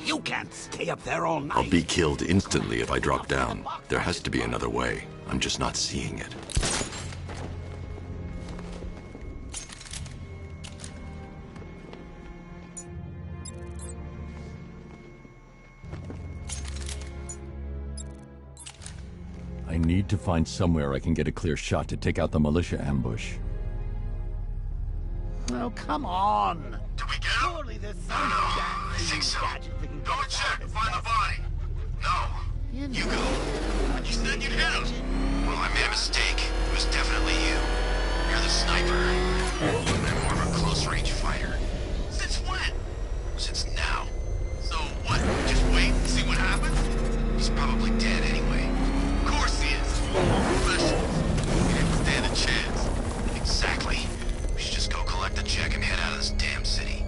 You can't stay up there all night. I'll be killed instantly if I drop down. There has to be another way. I'm just not seeing it. I need to find somewhere I can get a clear shot to take out the militia ambush. Oh, come on. Did we get him? Surely there's some I think so. Go and check and find the body. No. You go. You said you'd hit him. Well, I made a mistake. It was definitely you. You're the sniper. I'm more of a close-range fighter. Since when? Since now. So what? Just wait and see what happens? He's probably dead anyway. Of course he is. Professionals. He didn't stand a chance. Exactly. We should just go collect the check and head out of this damn city.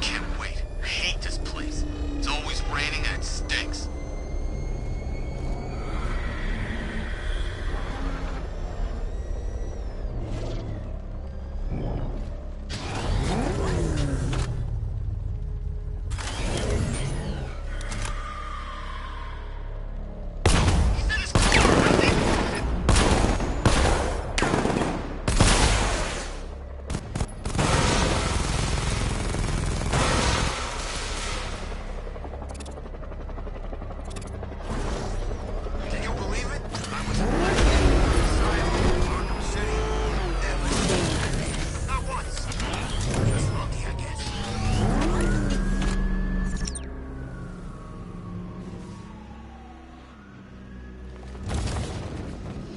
Can't wait. I hate this place. It's always raining and it stinks.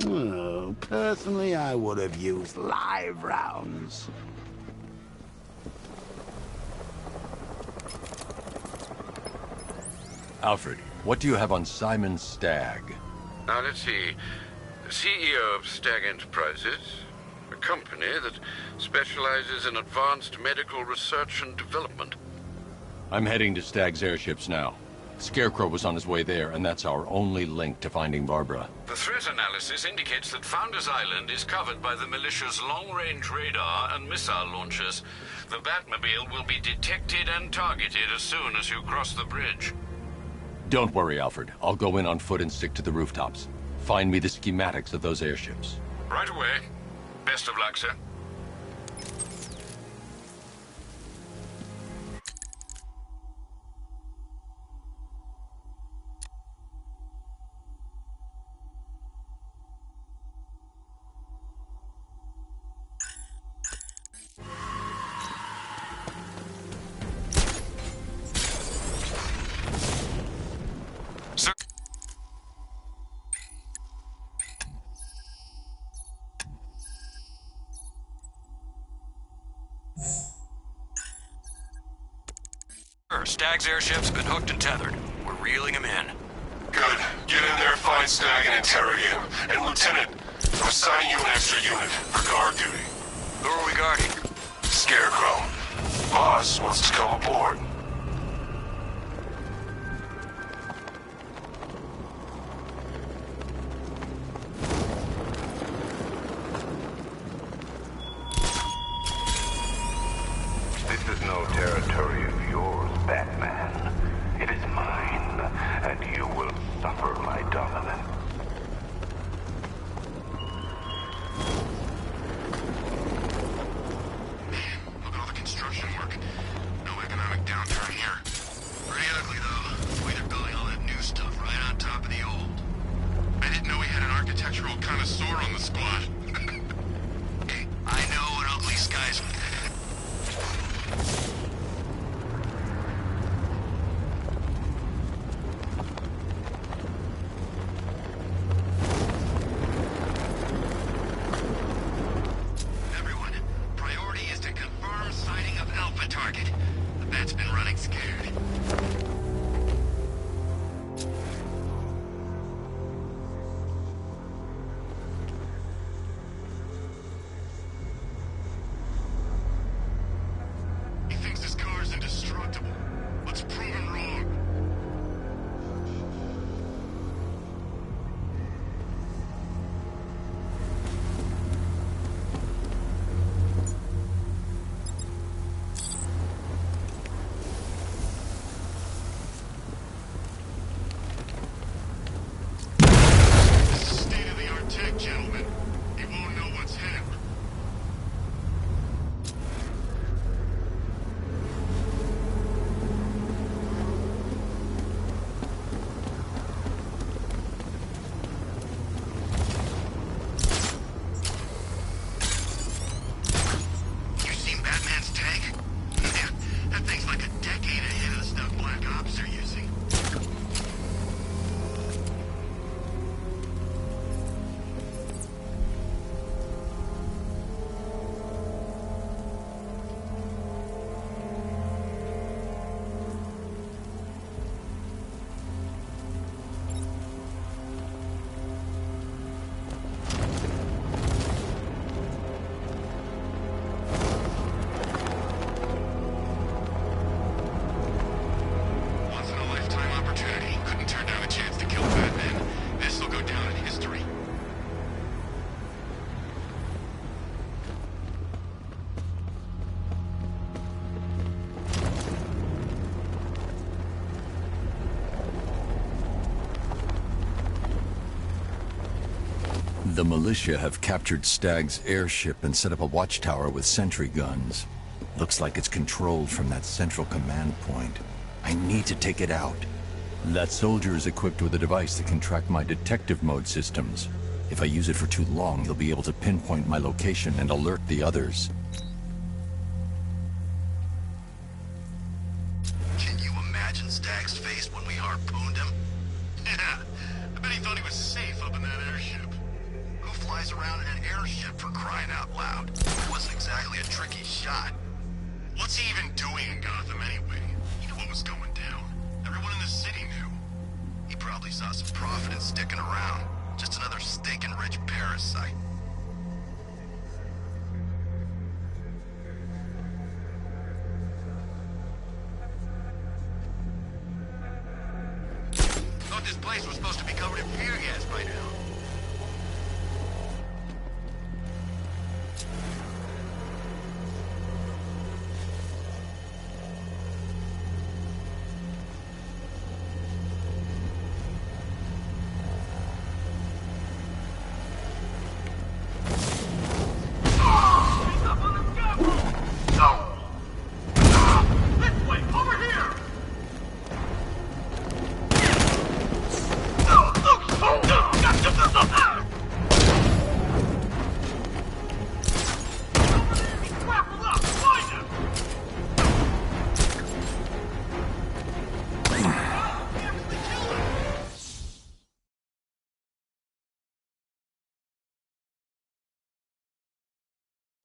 Oh, personally, I would have used live rounds. Alfred, what do you have on Simon Stagg? Now, let's see. The CEO of Stagg Enterprises, a company that specializes in advanced medical research and development. I'm heading to Stagg's airships now. Scarecrow was on his way there, and that's our only link to finding Barbara. The threat analysis indicates that Founders Island is covered by the militia's long-range radar and missile launchers. The Batmobile will be detected and targeted as soon as you cross the bridge. Don't worry, Alfred. I'll go in on foot and stick to the rooftops. Find me the schematics of those airships. Right away. Best of luck, sir. Stagg's airship's been hooked and tethered. We're reeling him in. Good. Get in there, find Stagg, and interrogate him. And Lieutenant, I'm assigning you an extra unit for guard duty. Who are we guarding? Scarecrow. Boss wants to come aboard. This is no territory of yours, Batman. It is mine, and you will suffer my dominance. Look at all the construction work. No economic downturn here. Pretty ugly, though. The way they're building all that new stuff right on top of the old. I didn't know we had an architectural connoisseur on the squad. Hey, I know an ugly skyscraper. The militia have captured Stagg's airship and set up a watchtower with sentry guns. Looks like it's controlled from that central command point. I need to take it out. That soldier is equipped with a device that can track my detective mode systems. If I use it for too long, he'll be able to pinpoint my location and alert the others. Can you imagine Stagg's face when we harpooned him? Yeah, I bet he thought he was safe up in that airship. Who flies around in an airship for crying out loud? It wasn't exactly a tricky shot. What's he even doing in Gotham anyway? He knew what was going down. Everyone in the city knew. He probably saw some profit in sticking around. Just another stinking rich parasite. Thought this place was supposed to be covered in tear gas by now.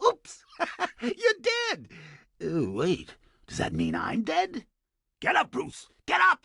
Oops! You're dead! Wait, does that mean I'm dead? Get up, Bruce! Get up!